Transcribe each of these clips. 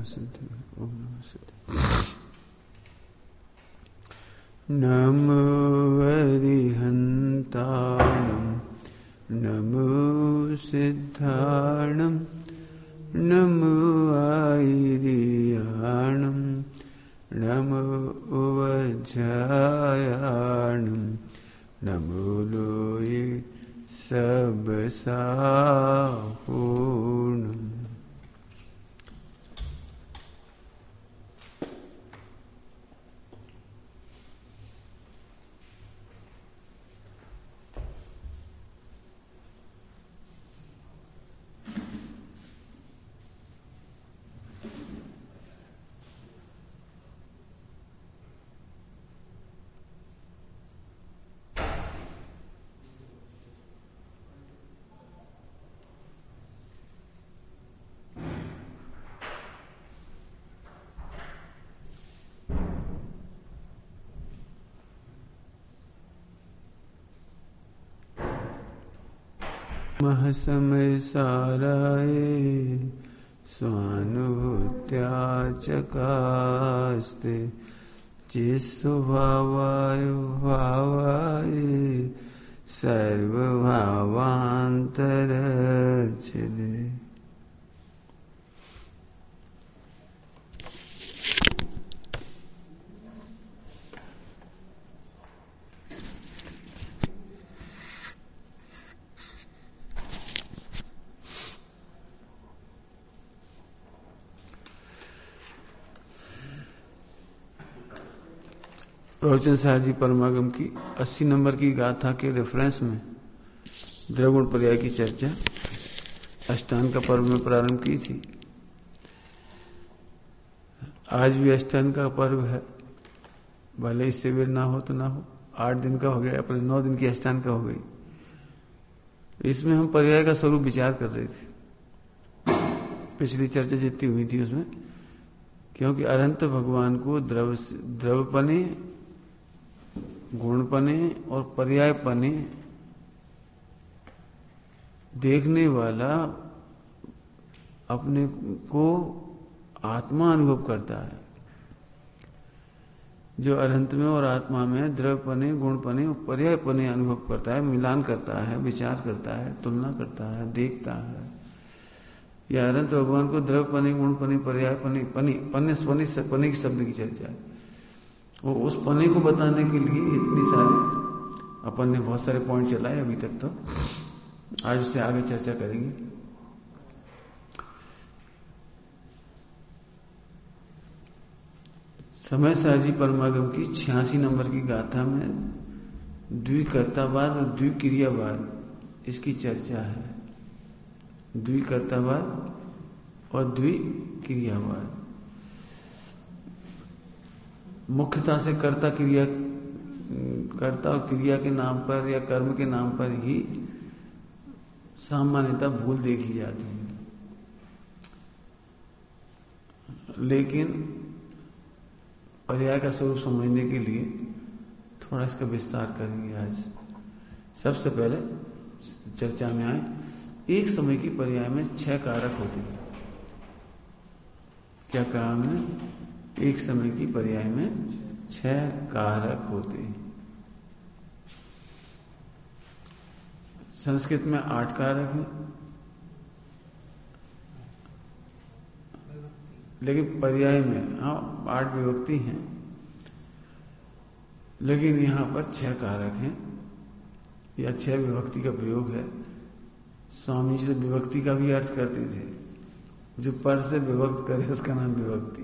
सिद्धि ओम नमः सिद्धि। नमो अरिहन्ताणं नमो सिद्धाणं नमो आयर्याणं नमो वज्रायाणं नमो लोये सबसापूर्णम्। महसमय साराये स्वानुभूत्या चकास्ते चिस्वभावाय भावाय सर्वभावान्तरच्छिदे। प्रवचन साहब जी परमागम की 80 नंबर की गाथा के रेफरेंस में द्रवगुण पर्याय की चर्चा अष्टांग का पर्व में प्रारंभ की थी। आज भी अष्टांग का पर्व है, भले इससे भी ना हो तो ना हो। 8 दिन का हो गया, अपने 9 दिन की अष्टांग का हो गई। इसमें हम पर्याय का स्वरूप विचार कर रहे थे। पिछली चर्चा जितनी हुई थी उसमें, क्योंकि अनंत भगवान को द्रवपने, गुणपने और पर्यायपने देखने वाला अपने को आत्मा अनुभव करता है। जो अनंत में और आत्मा में द्रवपने, गुणपने और पर्यायपने अनुभव करता है, मिलान करता है, विचार करता है, तुलना करता है, देखता है। यह अनंत भगवान को द्रवपने, गुणपने, पर्यायपने, पने की शब्द की चर्चा है। वो उस पने को बताने के लिए इतनी सारी अपन ने बहुत सारे पॉइंट चलाए अभी तक, तो आज उससे आगे चर्चा करेंगे। समय साजी परमागम की 86 नंबर की गाथा में द्विकर्तावाद और द्विक्रियावाद इसकी चर्चा है। द्विकर्तावाद और द्विक्रियावाद मुख्यतः से कर्ता और क्रिया के नाम पर या कर्म के नाम पर ही सामान्यतः भूल देखी जाती है। लेकिन पर्याय का स्वरूप समझने के लिए थोड़ा इसका विस्तार करेंगे आज। सबसे पहले चर्चा में आए, एक समय की पर्याय में 6 कारक होते हैं। क्या कहा हमने? एक समय की पर्याय में 6 कारक होते हैं। संस्कृत में 8 कारक हैं, लेकिन पर्याय में 8 विभक्ति हैं, लेकिन यहां पर 6 कारक हैं या 6 विभक्ति का प्रयोग है। स्वामी जी विभक्ति का भी अर्थ करते थे। जो पर से विभक्त करे उसका नाम विभक्ति।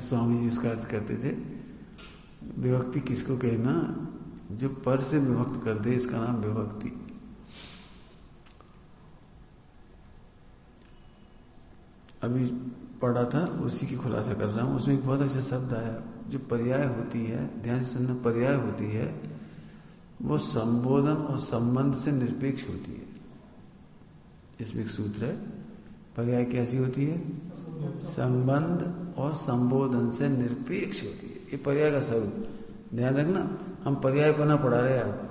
स्वामी जी इसका अर्थ करते थे। विभक्ति किसको कहना? जो पर से विभक्त कर दे, इसका नाम विभक्ति। अभी पढ़ा था, उसी की खुलासा कर रहा हूं। उसमें एक बहुत अच्छा शब्द आया, जो पर्याय होती है, ध्यान से सुनना, पर्याय होती है वो संबोधन और संबंध से निरपेक्ष होती है। इसमें एक सूत्र है, पर्याय कैसी होती है? संबंध और संबोधन से निरपेक्ष होती है। ये पर्याय का स्वरूप ध्यान रखना। हम पर्यायपना पढ़ा रहे हैं आपको,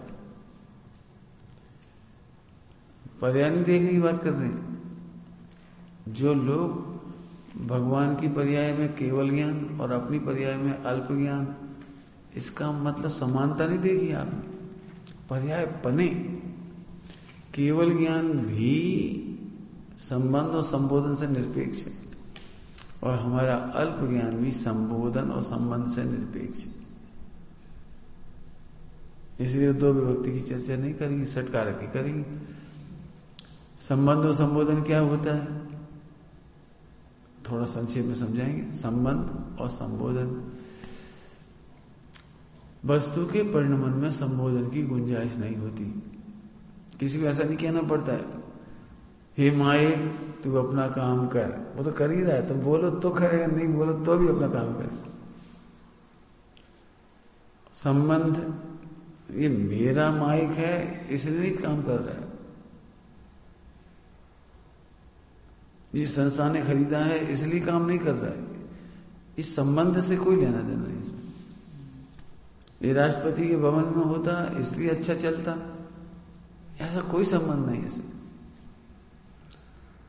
पर्याय नहीं देखने की बात कर रहे हैं। जो लोग भगवान की पर्याय में केवल ज्ञान और अपनी पर्याय में अल्प ज्ञान, इसका मतलब समानता नहीं देखी आपने, पर्याय बने। केवल ज्ञान भी संबंध और संबोधन से निरपेक्ष है और हमारा अल्प ज्ञान भी संबोधन और संबंध से निरपेक्ष है। इसलिए दो विभक्ति की चर्चा नहीं करेंगे, षटकारक की करेंगे। संबंध और संबोधन क्या होता है, थोड़ा संक्षेप में समझाएंगे। संबंध और संबोधन, वस्तु के परिणमन में संबोधन की गुंजाइश नहीं होती। किसी को ऐसा नहीं कहना पड़ता है, हे माए तू अपना काम कर, वो तो कर ही रहा है, तुम बोलो तो करेगा, नहीं बोलो तो भी अपना काम करे। संबंध, ये मेरा माइक है इसलिए नहीं काम कर रहा है, ये संस्था ने खरीदा है इसलिए काम नहीं कर रहा है। इस संबंध से कोई लेना देना नहीं इसमें। ये राष्ट्रपति के भवन में होता इसलिए अच्छा चलता, ऐसा कोई संबंध नहीं इसमें।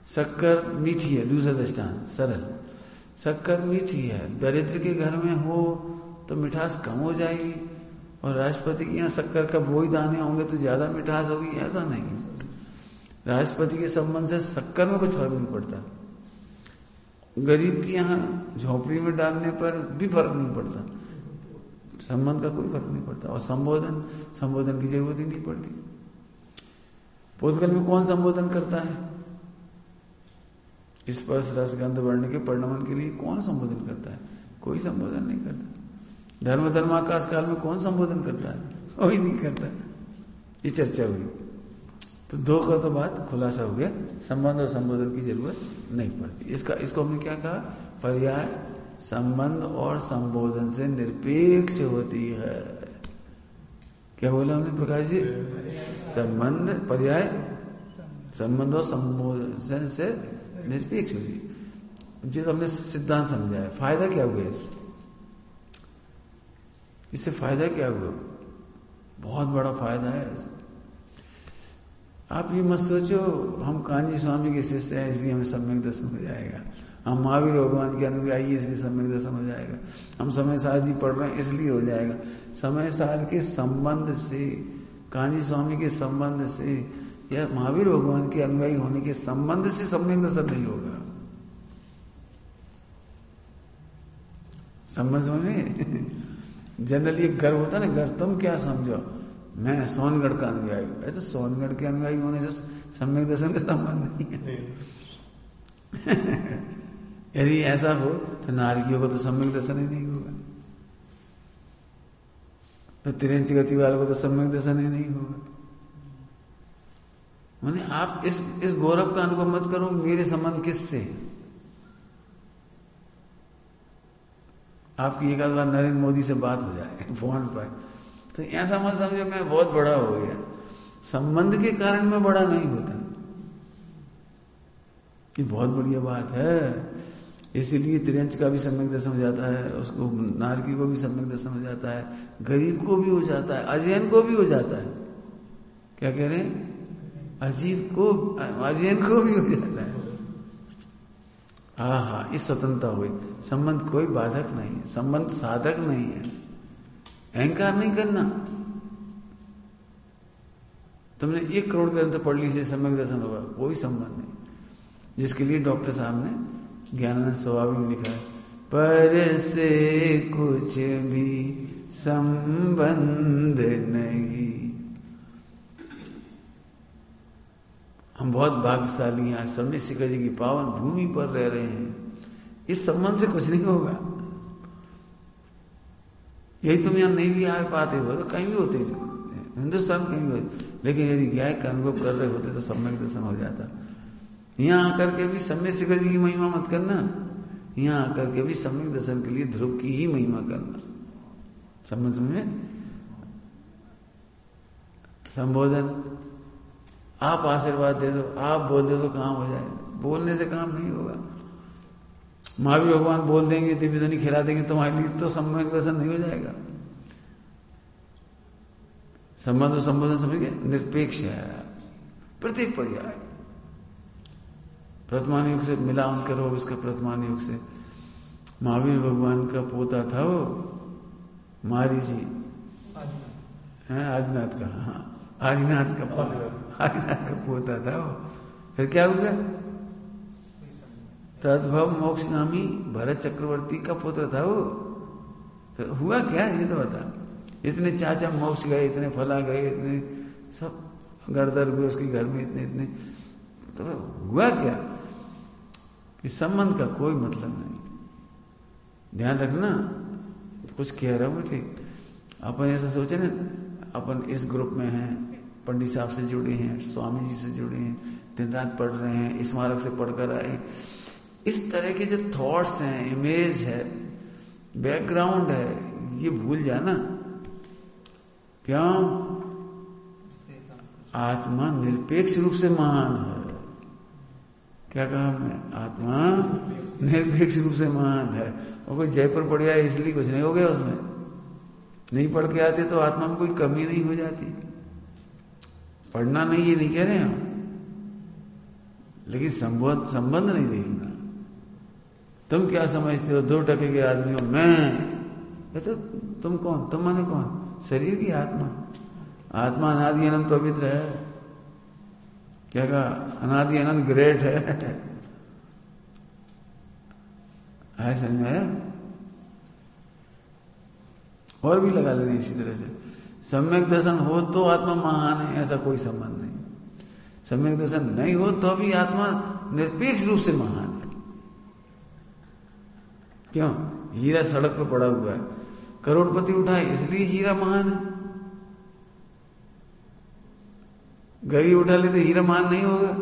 शक्कर मीठी है, दूसरा दृष्टांत सरल, शक्कर मीठी है, दरिद्र के घर में हो तो मिठास कम हो जाएगी, और राष्ट्रपति के यहाँ शक्कर का वही दाने होंगे तो ज्यादा मिठास होगी, ऐसा नहीं है। राष्ट्रपति के संबंध से शक्कर में कुछ फर्क नहीं पड़ता, गरीब के यहाँ झोपड़ी में डालने पर भी फर्क नहीं पड़ता, संबंध का कोई फर्क नहीं पड़ता। और संबोधन, संबोधन की जरूरत ही नहीं पड़ती। पोतगल में कौन संबोधन करता है, स्पर्श रस गंध वर्ण के परिणमन के लिए कौन संबोधन करता है, कोई संबोधन नहीं करता। धर्म धर्माकाश काल में कौन संबोधन करता है, कोई नहीं करता। ये चर्चा हुई, तो दो का तो बात खुलासा हो गया, संबंध और संबोधन की जरूरत नहीं पड़ती। इसको हमने क्या कहा, पर्याय संबंध और संबोधन से निरपेक्ष होती है। क्या बोला हमने प्रकाश जी, संबंध पर्याय संबंध और संबोधन से निरपेक्ष होगी। जिस हमने सिद्धांत समझा है, फायदा क्या हुआ इससे फायदा क्या हुआ, बहुत बड़ा फायदा है। आप ये मत सोचो हम कांजी स्वामी के शिष्य हैं इसलिए हमें सम्यक दर्शन हो जाएगा, हम महावीर भगवान के अनुयायी इसलिए सम्यक दर्शन हो जाएगा, हम समय सार जी पढ़ रहे हैं इसलिए हो जाएगा। समय सार के संबंध से, कांजी स्वामी के संबंध से या महावीर भगवान के अनुयायी होने के संबंध से सम्यक दर्शन नहीं होगा। समझ में जनरली एक गर्व होता है ना, गर्व तुम क्या समझो, मैं सोनगढ़ का अनुयायी हूं, ऐसे सोनगढ़ के अनुयायी होने से सम्यक दर्शन का संबंध नहीं है। यदि ऐसा हो तो नारकियों को तो सम्यक दर्शन ही नहीं होगा, तो तिरंच गति वालों को तो सम्यक दर्शन ही नहीं होगा। माने आप इस गौरव का अनुभव मत करो मेरे संबंध किससे। आपकी एक आध बार नरेंद्र मोदी से बात हो जाए फोन पर, तो ऐसा मत समझो मैं बहुत बड़ा हो गया, संबंध के कारण मैं बड़ा नहीं होता। ये बहुत बढ़िया बात है। इसीलिए तिरंच का भी सम्यक दर्शन हो जाता है, उसको नारकी को भी सम्यक दर्शन हो जाता है, गरीब को भी हो जाता है, अजयन को भी हो जाता है। क्या कह रहे हैं, अजीब को, अजयन को भी हो जाता है। हाँ, इस स्वतंत्रता हुई। संबंध कोई बाधक नहीं है, संबंध साधक नहीं है। अहंकार नहीं करना। तुमने 1 करोड़ ग्रंथ पढ़ ली से सम्यक दर्शन होगा, कोई संबंध नहीं। जिसके लिए डॉक्टर साहब ने ज्ञानानंद स्वभावी में लिखा है, पर से कुछ भी संबंध नहीं। हम बहुत भाग्यशाली हैं, सबने शिखर जी की पावन भूमि पर रह रहे हैं, इस संबंध से कुछ नहीं होगा। यही तुम यहां नहीं भी आ पाते हो तो कहीं भी होते, हिंदुस्तान कहीं भी होते, लेकिन यदि ज्ञान का अनुभव कर रहे होते तो सम्यक दर्शन हो जाता। यहां आकर के भी सम्यक शिखर जी की महिमा मत करना, यहां आकर के भी सम्यक दर्शन के लिए ध्रुव की ही महिमा करना। समझ में। संबोधन, आप आशीर्वाद दे दो, आप बोल दो तो काम हो जाएगा, बोलने से काम नहीं होगा। महावीर भगवान बोल देंगे, दिव्य ध्वनि खिला देंगे, तुम्हारे लिए तो सम्यक दर्शन नहीं हो जाएगा। संबंध और संबोधन समझ गए, निरपेक्ष है प्रत्येक पर्याय। वर्तमान युग से मिलान करो उसका वर्तमान युग से। महावीर भगवान का पोता था वो मारी जी, आदिनाथ का, हाँ आदिनाथ का पोता था वो। फिर क्या हुआ? तद्भव मोक्षगामी भरत चक्रवर्ती का पुत्र था वो। फिर हुआ क्या ये तो बता। इतने चाचा मोक्ष गए, इतने फला गए, इतने सब गड़दर हुए उसके घर में, इतने इतने, तो हुआ क्या? इस संबंध का कोई मतलब नहीं। ध्यान रखना, कुछ कह रहा हूँ ठीक। अपन ऐसा सोचे ना, अपन इस ग्रुप में हैं, पंडित साहब से जुड़े हैं, स्वामी जी से जुड़े हैं, दिन रात पढ़ रहे हैं, स्मारक से पढ़कर आए। इस तरह के जो थॉट्स हैं, इमेज है, बैकग्राउंड है, ये भूल जाना। क्यों? आत्मा निरपेक्ष रूप से महान है। क्या कहा हमने? आत्मा निरपेक्ष रूप से महान है। और कोई जयपुर पढ़ गया इसलिए कुछ नहीं हो गया उसमें। नहीं पढ़ के आते तो आत्मा में कोई कमी नहीं हो जाती। पढ़ना नहीं, ये नहीं कह रहे हम, लेकिन संबंध नहीं देखना। तुम क्या समझते हो? 2% के आदमी हो, मैं तो तुम कौन? तुम माने कौन? शरीर की आत्मा। आत्मा अनादि अनंत पवित्र है। क्या कहा? अनादि अनंत ग्रेट है। समझ में आया? और भी लगा लेने इसी तरह से। सम्यक दर्शन हो तो आत्मा महान है, ऐसा कोई संबंध नहीं। सम्यक दर्शन नहीं हो तो भी आत्मा निरपेक्ष रूप से महान है। क्यों? हीरा सड़क पर पड़ा हुआ है, करोड़पति उठाए इसलिए हीरा महान है। गरीब उठा ले तो हीरा महान नहीं होगा।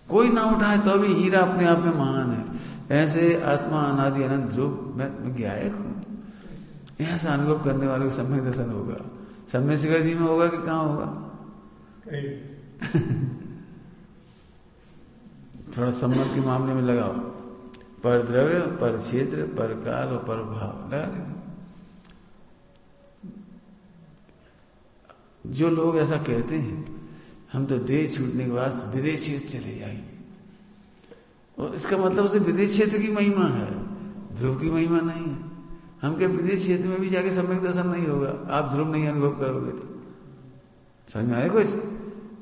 कोई ना उठाए तो भी हीरा अपने आप में महान है। ऐसे आत्मा अनादि अनंत ध्रुव मैं गायक हूं, ऐसा अनुभव करने वाले को सम्यक दर्शन होगा। सम्यक शिखर जी में होगा कि कहां होगा? थोड़ा संबंध के मामले में लगाओ। पर द्रव्य, पर क्षेत्र, पर काल और पर भाव लगा लेना। जो लोग ऐसा कहते हैं हम तो देश छूटने के बाद विदेश क्षेत्र चले जाएंगे, और इसका मतलब उसे विदेश क्षेत्र की महिमा है, ध्रुव की महिमा नहीं है। हम क्या विदेश क्षेत्र में भी जाके सम्यक दर्शन नहीं होगा, आप ध्रुव नहीं अनुभव करोगे तो। समझ में आया कुछ?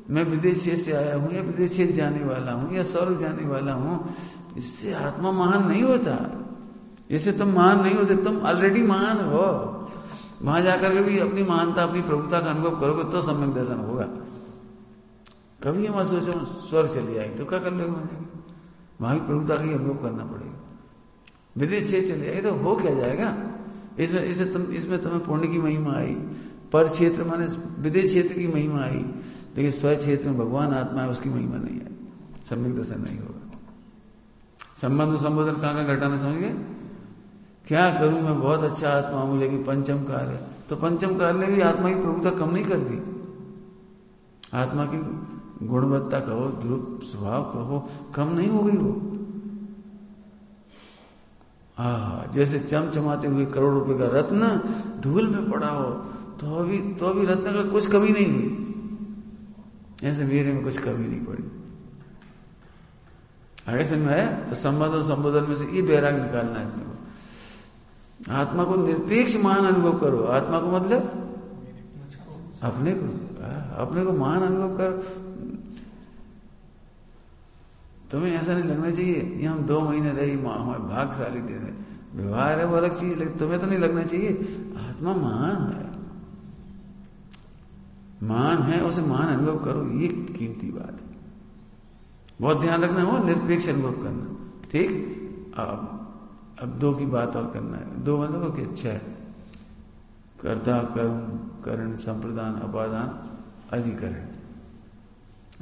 मैं विदेश क्षेत्र से आया हूं या विदेश क्षेत्र जाने वाला हूं या स्वर्ग जाने वाला हूं, इससे आत्मा महान नहीं होता। इससे तुम महान नहीं होते, तुम ऑलरेडी महान हो। वहां जाकर के भी अपनी महानता, अपनी प्रभुता का अनुभव करोगे तो सम्यक दर्शन होगा। कभी मत सोचो स्वर्ग चली आएगी तो क्या कर लोगे? वहां की प्रभुता का ही अनुभव करना पड़ेगा। विदेश क्षेत्र चले जाएगी तो हो क्या जाएगा? इसमें तुम्हें पुण्य की महिमा आई, पर क्षेत्र माने विदेश क्षेत्र की महिमा आई, लेकिन स्व क्षेत्र में भगवान आत्मा है उसकी महिमा नहीं आई, सम्यक दर्शन नहीं होगा। संबंध संबोधन कहां घटाना समझ गए? क्या करूं मैं, बहुत अच्छा आत्मा हूं, लेकिन पंचम काल है, तो पंचम काल ने भी आत्मा की प्रभुता कम नहीं कर दी। आत्मा की गुणवत्ता कहो, ध्रुव स्वभाव कहो, कम नहीं हो गई वो। जैसे चमचमाते हुए करोड़ रुपए का रत्न धूल में पड़ा हो तो भी रत्न का कुछ कमी नहीं हुई, ऐसे मेरे में कुछ कमी नहीं पड़ी। आगे समझ में आया? तो संबंध और संबोधन में से ये बैराग निकालना है अपने को। आत्मा को निरपेक्ष महान अनुभव करो। आत्मा को मतलब अपने को महान अनुभव करो। तुम्हें ऐसा नहीं लगना चाहिए ये हम 2 महीने रही हमें भाग्यशाली दे रहे, व्यवहार है वो अलग चीज, लेकिन तुम्हें तो नहीं लगना चाहिए आत्मा महान है। महान है, उसे महान अनुभव करो, ये कीमती बात है। बहुत ध्यान रखना हो, निरपेक्ष अनुभव करना। ठीक, अब 2 की बात और करना है। 2 मतलब कि अच्छा है, कर्ता कर्म करण संप्रदान अपादान अधिकरण।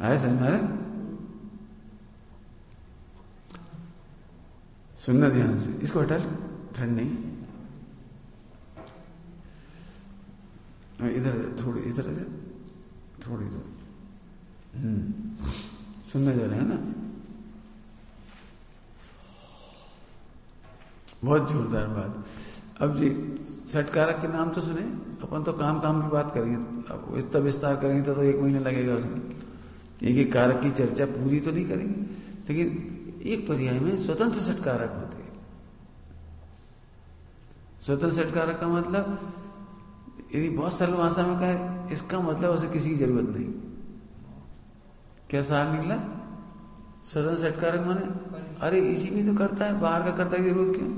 आए समझ में? सुनना ध्यान से, इसको हटा लो, ठंड नहीं। इधर थोड़ी, इधर थोड़ी दूर सुनने जा रहे हैं ना। बहुत जोरदार बात। अब जी षटकारक के नाम तो सुने, अपन तो काम की बात करेंगे, अब इतना विस्तार करेंगे तो 1 महीना लगेगा उसमें। एक कारक की चर्चा पूरी तो नहीं करेंगे, लेकिन एक पर्याय में स्वतंत्र षटकारक होते हैं। स्वतंत्र षटकारक का मतलब, यदि बहुत सरल भाषा में कहे, इसका मतलब उसे किसी की जरूरत नहीं। क्या सार निकला? स्वतंत्र षटकारक माने अरे इसी में तो करता है, बाहर का करता की जरूरत क्यों?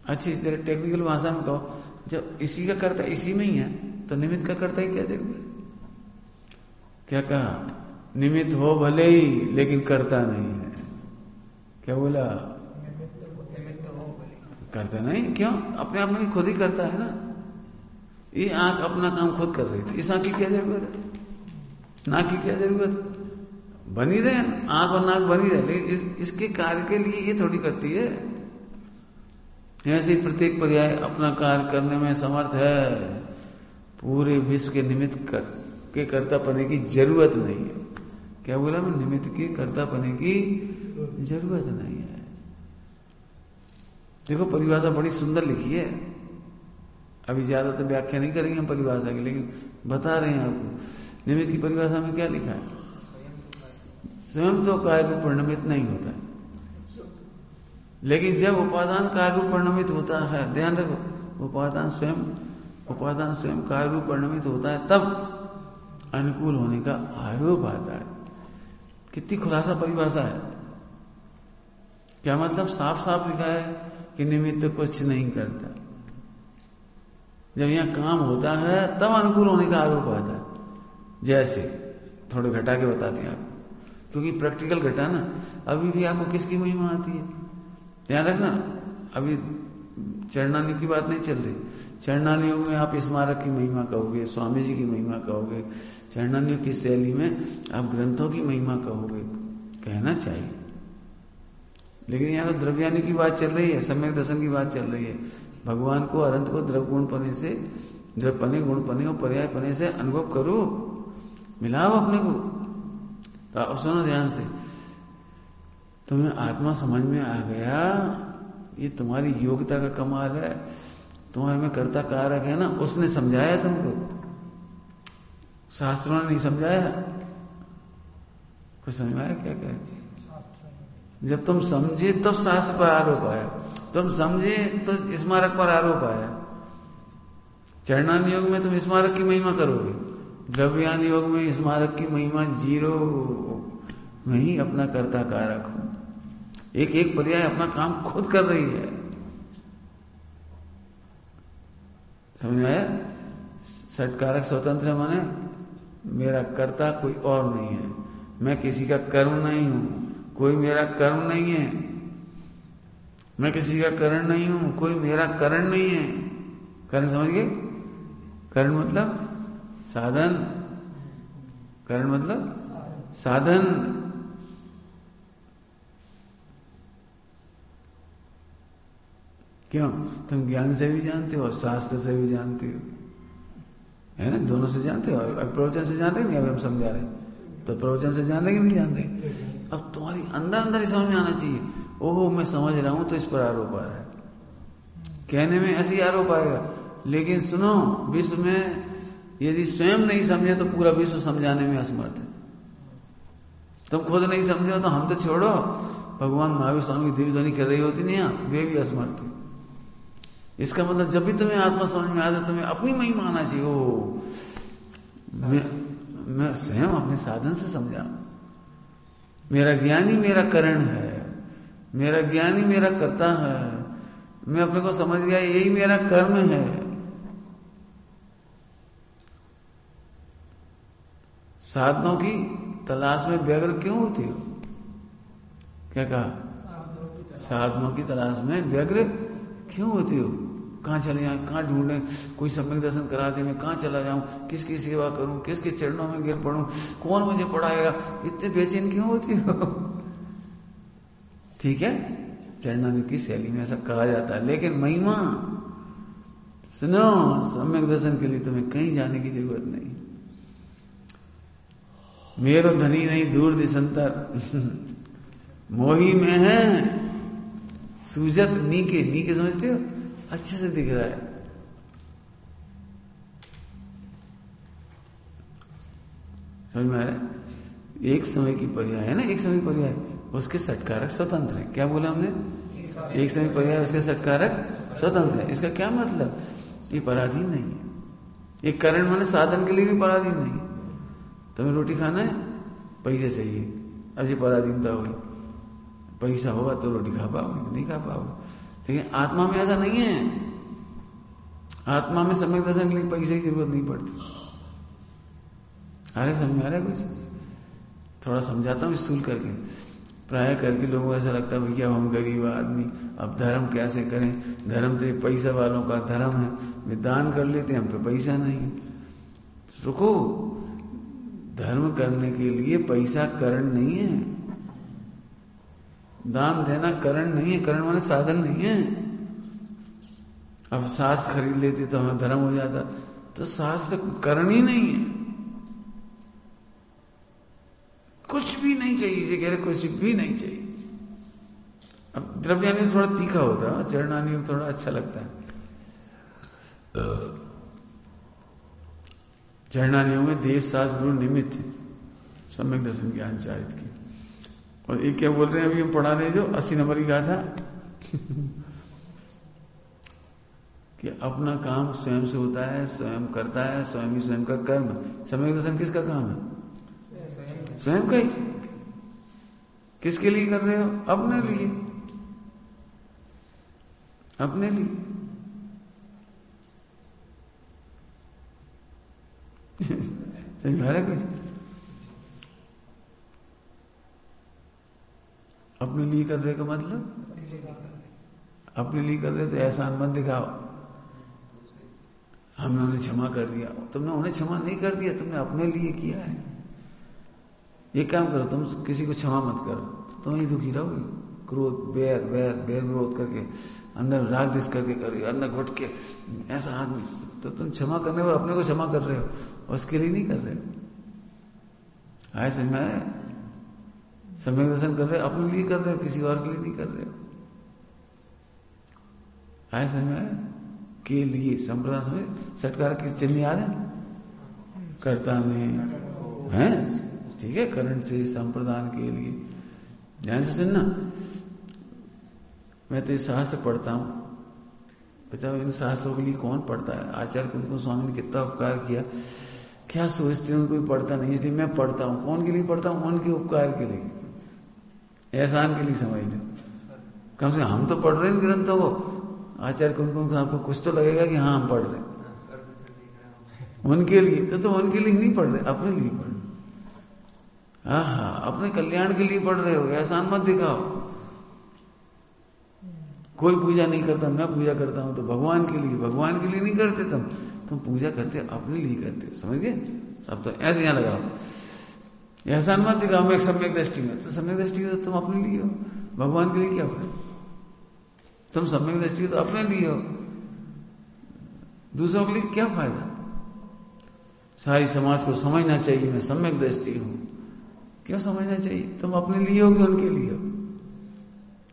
अच्छी जरा टेक्निकल भाषा में कहो, जब इसी का करता इसी में ही है तो निमित्त का करता ही क्या जरूरत? क्या कहा? निमित्त हो भले ही लेकिन करता नहीं है। क्या बोला? करता नहीं, क्यों? अपने आप में खुद ही करता है ना। ये आंख अपना काम खुद कर रही थी, इस आंख की क्या जरूरत है? नाक की क्या जरूरत है? बनी रहे आंख और नाक बनी रहे, लेकिन इसके कार्य के लिए ये थोड़ी करती है। ऐसे ही प्रत्येक पर्याय अपना कार्य करने में समर्थ है। पूरे विश्व के निमित्त के कर्ता पने की जरूरत नहीं है। क्या बोला मैं? निमित्त के कर्ता पने की जरूरत नहीं है। देखो परिभाषा बड़ी सुंदर लिखी है। अभी ज्यादा तो व्याख्या नहीं करेंगे हम परिभाषा की, लेकिन बता रहे हैं आपको निमित्त की परिभाषा में क्या लिखा है। स्वयं तो कार्य रूप परिणमित नहीं होता है, लेकिन जब उपादान कार्य रूप परिणमित होता है, ध्यान रखो, उपादान स्वयं कार्य रूप परिणमित होता है, तब अनुकूल होने का आरोप आता है। कितनी खुलासा परिभाषा है। क्या मतलब? साफ साफ लिखा है कि निमित्त कुछ नहीं करता। जब यहां काम होता है तब अनुकूल होने का आरोप आता है। जैसे थोड़े घटा के बताते हैं आपको, क्योंकि प्रैक्टिकल घटा ना, अभी भी आपको किसकी महिमा आती है ध्यान रखना। अभी चरणानी की बात नहीं चल रही। चरणानियों में आप स्मारक की महिमा कहोगे, स्वामी जी की महिमा कहोगे, चरणानियों की शैली में आप ग्रंथों की महिमा कहोगे, कहना चाहिए। लेकिन यहाँ तो द्रव्यानी की बात चल रही है, सम्यक दर्शन की बात चल रही है। भगवान को, अनंत को द्रव गुण पने से, द्रव पने गुण पने और पर्याय पने से अनुभव करो, मिलाओ अपने को। तो आप सुनो ध्यान से, तुम्हें आत्मा समझ में आ गया, ये तुम्हारी योग्यता का कमाल है। तुम्हारे में कर्ता कारक है ना, उसने समझाया तुमको, शास्त्रों ने नहीं समझाया। कुछ समझ में आया क्या कहे? जब तुम समझे तब शास्त्र पर आरोप आया, तुम समझे तो स्मारक पर आरोप आया। चरणान योग में तुम स्मारक की महिमा करोगे, द्रव्यान योग में स्मारक की महिमा जीरो में ही अपना कर्ता कारक हो। एक एक पर्याय अपना काम खुद कर रही है। समझ में आया? षटकारक स्वतंत्र माने मेरा कर्ता कोई और नहीं है, मैं किसी का कर्म नहीं हूं, कोई मेरा कर्म नहीं है। मैं किसी का करण नहीं हूं, कोई मेरा करण नहीं है। करण समझ गए? करण मतलब साधन, करण मतलब साधन। क्यों? तुम ज्ञान से भी जानते हो और शास्त्र से भी जानते हो, है ना? दोनों से जानते हो। अब प्रवचन से जान रहे नहीं, अभी हम समझा रहे, तो प्रवचन से जान रहे कि नहीं जान रहे? अब तुम्हारी अंदर अंदर ही समझ में आना चाहिए। ओहो मैं समझ रहा हूं तो इस पर आरोप आ रहा है। कहने में ऐसे ही आरोप आएगा, लेकिन सुनो, विश्व में यदि स्वयं नहीं समझे तो पूरा विश्व समझाने में असमर्थ है। तुम खुद नहीं समझो तो हम तो छोड़ो, भगवान महावीर स्वामी की दिव्य ध्वनि कर रही होती नहीं, वे भी असमर्थ है। इसका मतलब जब भी तुम्हें आत्मा समझ में आता, तुम्हें अपनी महिमा आना चाहिए। ओ मैं स्वयं अपने साधन से समझा, मेरा ज्ञानी मेरा करण है, मेरा ज्ञानी मेरा कर्ता है, मैं अपने को समझ गया यही मेरा कर्म है। साधनों की तलाश में व्यग्र क्यों होती हो? क्या कहा? साधनों की तलाश में व्यग्र क्यों होती हो? कहां चले जाए, कहां ढूंढे, कोई सम्यक दर्शन करा दे, मैं कहां चला जाऊं, किसकी सेवा करूं, किसके चरणों में गिर पड़ूं, कौन मुझे पढ़ाएगा, इतने बेचैन क्यों होती हो? ठीक है, चरणानी की शैली में ऐसा कहा जाता है। लेकिन महिमा सुनो, सम्यक दर्शन के लिए तुम्हें कहीं जाने की जरूरत नहीं। मेरो धनी नहीं दूर दिसंतर मोही में है सूजत नीके। नीके समझते हो? अच्छे से दिख रहा है। समझ में आ रहा है? एक समय की पर्याय है ना, एक समय पर्याय, उसके सटकारक स्वतंत्र है। क्या बोला हमने? एक समय पर्याय उसके सटकारक स्वतंत्र है। इसका क्या मतलब? ये पराधीन नहीं है। ये करण माने साधन के लिए भी पराधीन नहीं। तुम्हें रोटी खाना है, पैसे चाहिए, अब ये पराधीनता होगी। पैसा होगा तो रोटी खा पाओगे, तो नहीं खा पाओगे। लेकिन आत्मा में ऐसा नहीं है। आत्मा में सम्यक दर्शन के लिए पैसे की जरूरत नहीं पड़ती। अरे समझ आ रहा है कुछ? थोड़ा समझाता हूँ स्थूल करके। प्राय करके लोगों को ऐसा लगता है भैया हम गरीब आदमी, अब धर्म कैसे करें? धर्म तो पैसा वालों का धर्म है, वे दान कर लेते हैं, हम पे पैसा नहीं। रुको, धर्म करने के लिए पैसा कारण नहीं है, दान देना कारण नहीं है, कारण माने साधन नहीं है। अब शास्त्र खरीद लेते तो हमें धर्म हो जाता, तो शास्त्र कारण ही नहीं है। कुछ भी नहीं चाहिए, ये कह रहे कुछ भी नहीं चाहिए। अब द्रव्यानी थोड़ा तीखा होता है, चरणानी में थोड़ा अच्छा लगता है। चरणानियों में देव शास्त्र गुरु निमित्त है सम्यक दर्शन ज्ञान चारित की। और एक क्या बोल रहे हैं अभी हम पढ़ा रहे जो 80 नंबर की कहा था कि अपना काम स्वयं से होता है, स्वयं करता है, स्वयं ही स्वयं का कर्म। सम्यक दर्शन किसका काम है? स्वयं का ही। किसके लिए कर रहे हो? अपने लिए, अपने लिए। समझ आ रहा है कुछ? अपने लिए कर रहे का मतलब, अपने लिए कर रहे तो एहसान मत दिखाओ, हमने उन्हें क्षमा कर दिया। तुमने उन्हें क्षमा नहीं कर दिया, तुमने अपने लिए किया है। ये काम करो, तुम किसी को क्षमा मत करो, तुम ही दुखी रहोगे। क्रोध, बैर बैर बैर विरोध करके, अंदर राग दिस करके करो, अंदर घुट के ऐसा आदमी, तो तुम क्षमा करने पर अपने को क्षमा कर रहे हो, उसके लिए नहीं कर रहे हो। आए समझ में आया? सम्यक दर्शन कर रहे हो, अपने लिए कर रहे हो, किसी और के लिए नहीं कर रहे हो। आए समझ में आया? के लिए संप्रदान समझ, सटकार के चिन्ह याद है? कर्ता में है, ठीक है, करण से संप्रदान के लिए। ध्यान से सुनना, मैं तो ये शास्त्र पढ़ता हूं, बच्चा इन शास्त्रों के लिए कौन पढ़ता है? आचार्य कुंकुम स्वामी ने कितना उपकार किया। क्या सोचते हो कोई पढ़ता नहीं, इसलिए मैं पढ़ता हूं। कौन के लिए पढ़ता हूं? उनके उपकार के लिए, एहसान के लिए समझ लो। कम से कम हम तो पढ़ रहे हैं ग्रंथों को। आचार्य कुंकुम साहब को कुछ तो लगेगा कि हाँ हम पढ़ रहे हैं उनके लिए। तो उनके लिए नहीं पढ़ रहे, अपने लिए पढ़ रहे। हाँ, अपने कल्याण के लिए पढ़ रहे हो, एहसान मत दिखाओ। कोई पूजा नहीं करता, मैं पूजा करता हूं तो भगवान के लिए। भगवान के लिए नहीं करते तुम पूजा करते अपने लिए करते हो, समझ गए? सब तो ऐसे यहां लगाओ, एहसान मत दिखाओ। मैं एक सम्यक दृष्टि में, तो सम्यक दृष्टि में तो तुम अपने लिए हो, भगवान के लिए क्या हो रहे? तुम सम्यक दृष्टि तो अपने लिए हो, दूसरों के लिए क्या फायदा? सारी समाज को समझना चाहिए मैं सम्यक दृष्टि हूं। क्यों समझना चाहिए? तुम अपने लिए हो कि उनके लिए हो?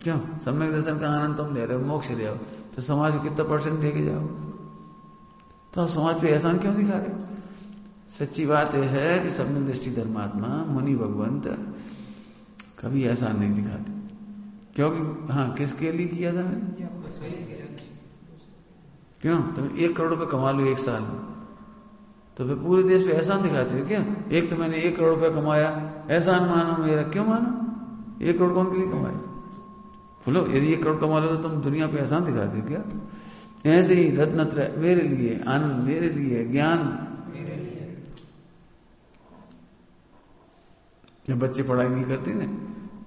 क्यों? सम्यक दर्शन का आनंद तुम ले रहे हो, मोक्ष ले आओ, तो समाज को कितना % दे के जाओ? तो आप समाज पे एहसान क्यों दिखा रहे हो? सच्ची बात यह है कि सम्यक दृष्टि धर्मात्मा मुनि भगवंत कभी एहसान नहीं दिखाते। क्योंकि हाँ, किसके लिए किया था मैंने? क्यों? तुम 1 करोड़ रुपए कमा लो 1 साल में, तो फिर पूरे देश पे एहसान दिखाते हो क्या? एक तो मैंने 1 करोड़ रुपया कमाया, एहसान मानो मेरा। क्यों मानो? 1 करोड़ कौन के लिए कमाए? बोलो, यदि 1 करोड़ कमा लो तो तुम दुनिया पे एहसान दिखाते हो क्या? ऐसे ही रत्नत्रय मेरे लिए, आनंद मेरे लिए, ज्ञान मेरे लिए। जब बच्चे पढ़ाई नहीं करते ना,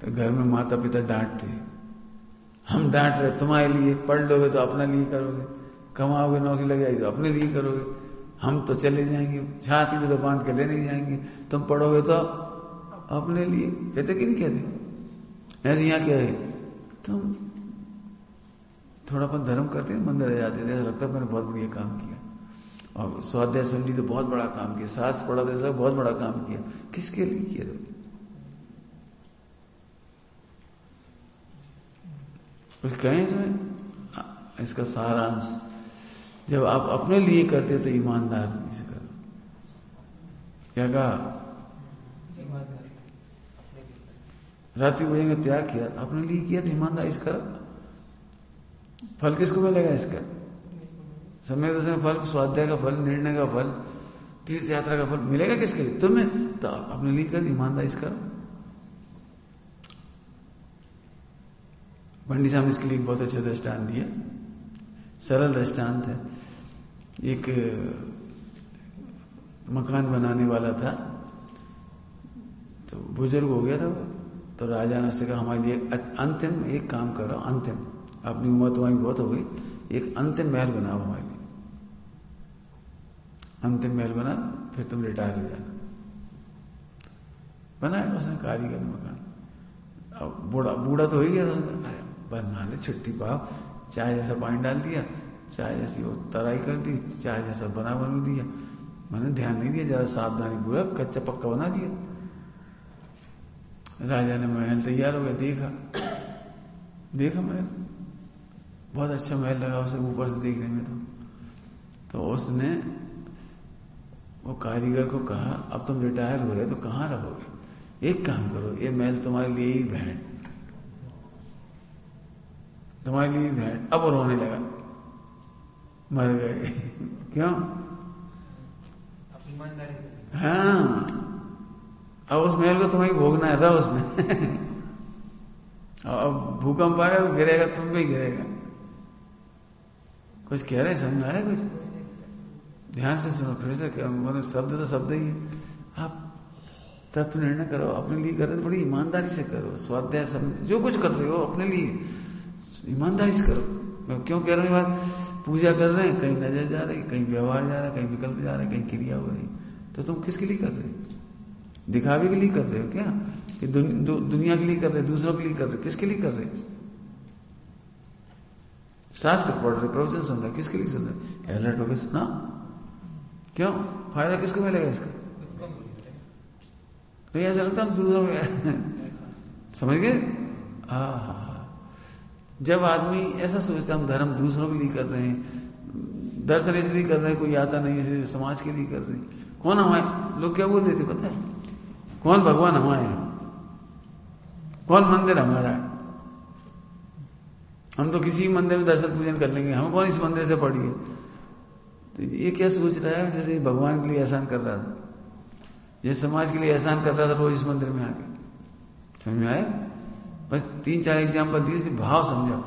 तो घर में माता पिता डांटते, हम डांट रहे तुम्हारे लिए, पढ़ लोगे तो अपने लिए करोगे, कमाओगे नौकरी लग जाएगी तो अपने लिए करोगे, हम तो चले जाएंगे, छाती में तो बांध के ले नहीं जाएंगे, तुम पढ़ोगे तो अपने लिए। कहते कि नहीं कहते? ऐसे यहाँ कह रहे, तुम थोड़ा अपन धर्म करते हैं, मंदिर आ जाते थे, लगता है मैंने बहुत बढ़िया काम किया, और स्वाध्याय सुन ली तो बहुत बड़ा काम किया, शास्त्र पढ़ा तो सब बहुत बड़ा काम किया। किसके लिए किया? कुछ कहें इसमें? इसका सारांश, जब आप अपने लिए करते हो तो ईमानदारी से करो। क्या कहा? रात्रि भोजन का त्याग किया, अपने लिए किया तो ईमानदारी से करो। फल किसको मिलेगा इसका? समय दर्शन फल, स्वाध्याय का फल, निर्णय का फल, तीर्थ यात्रा का फल मिलेगा किसके लिए? तुम्हें। तो अपने लिए कर, ईमानदारी से करो। पंडित साहब ने इसके लिए बहुत अच्छा दृष्टांत दिया, सरल दृष्टांत है। एक मकान बनाने वाला था, तो बुजुर्ग हो गया था वो, तो राजा ने उससे कहा हमारे लिए अंतिम एक काम करो, अंतिम, अपनी उम्र तुम्हारी बहुत हो गई, एक अंतिम महल बनाओ हमारे लिए, अंतिम महल बना, फिर तुम रिटायर हो जाना। बनाया उसने कारीगर ने मकान। अब बूढ़ा तो हो ही गया था, उसने बना ले, छुट्टी पाओ, चाय जैसा पानी डाल दिया, चाय जैसी वो तराई कर दी, चाय जैसा बना दिया, मैंने ध्यान नहीं दिया, जरा सावधानी पूरा कच्चा पक्का बना दिया। राजा ने महल तैयार हो गया, देखा महल, बहुत अच्छा महल लगा उसे ऊपर से देखने में। तो उसने वो कारीगर को कहा अब तुम रिटायर हो रहे तो कहाँ रहोगे, एक काम करो, ये महल तुम्हारे लिए ही भेंट, तुम्हारे लिए भेंट। अब वो रोने लगा, मर गए। क्यों? हाँ, अब उस महल को तुम्हें भोगना है, रहो उसमें। अब भूकंप आएगा तो गिरेगा, तुम भी गिरेगा। कुछ कह रहे, समझ आया कुछ? ध्यान से सुनो, फिर से शब्द तो शब्द ही है। आप तत्व निर्णय करो, अपने लिए कर रहे हो बड़ी ईमानदारी से करो, स्वाध्याय जो कुछ कर रहे हो अपने लिए ईमानदारी से करो। मैं क्यों कह रहा हूँ ये बात? पूजा कर रहे हैं, कहीं नजर जा रही, कहीं व्यवहार जा रहा है, कहीं विकल्प जा रहा है, कहीं क्रिया हो रही, तो तुम किसके लिए कर रहे हो? दिखावे के लिए कर रहे हो क्या? कि दुनिया के लिए कर रहे, दूसरों के लिए कर रहे, किसके लिए कर रहे? शास्त्र पढ़ रहे, प्रवचन सुन रहे, किसके लिए सुन रहे? अलर्ट होकर सुना। क्यों? फायदा किसको मिलेगा इसका? नहीं, ऐसा लगता हम दूसरों में समझ गए? हाँ, जब आदमी ऐसा सोचता हम धर्म दूसरों के लिए कर रहे हैं, दर्शन इसलिए कर रहे हैं, कोई आता नहीं इसलिए समाज के लिए कर रहे हैं। कौन हमारे लोग क्या बोल देते पता है? कौन भगवान हमारे हैं, कौन मंदिर हमारा है, हम तो किसी मंदिर में दर्शन पूजन कर लेंगे, हम कौन इस मंदिर से पढ़िए। तो ये क्या सोच रहा है? जैसे भगवान के लिए एहसान कर रहा था, ये समाज के लिए एहसान कर रहा था, रोज इस मंदिर में आके। समझ में आया? बस 3-4 एग्जाम्पल दिए, इसलिए भाव समझो।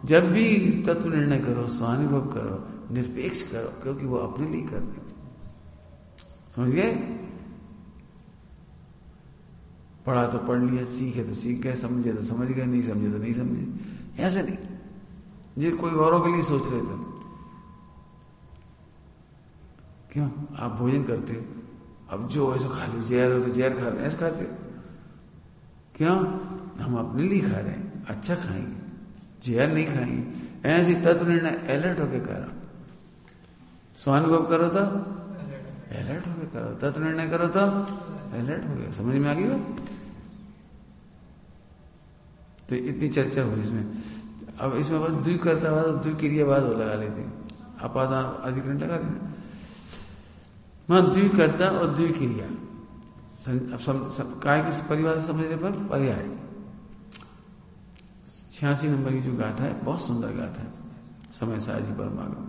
जब भी तत्व निर्णय करो, स्वानुभव करो, निरपेक्ष करो, क्योंकि वो अपने लिए कर रहे। समझ गए? पढ़ा तो पढ़ लिया, सीखे तो सीख गए, समझे तो समझ गए, नहीं समझे तो नहीं समझे। ऐसे नहीं जो कोई औरों के लिए सोच रहे थे। क्यों? आप भोजन करते हो, अब जो ऐसा खा लो, जहर हो तो जहर खा रहे, ऐसा खाते हो। क्यों? हम अपने लिए खा रहे हैं, अच्छा खाएंगे, जहर नहीं खाएंगे। ऐसे तत्व निर्णय अलर्ट होकर करो, स्वानुभव करो तो अलर्ट होकर करो, तत्व निर्णय करो तो अलर्ट हो गया। समझ में आ गई बात? तो इतनी चर्चा हुई इसमें। अब इसमें बस द्विकर्तावाद और द्विक्रियावाद वो लगा लेते हैं, अपादान अधिकरण लगा देते। मैं द्विकर्ता और द्विक्रिया काय के परिवार से समझने पर पर्याय 86 नंबर की जो गाथा है, बहुत सुंदर गाथा है, समय साजी परमागम।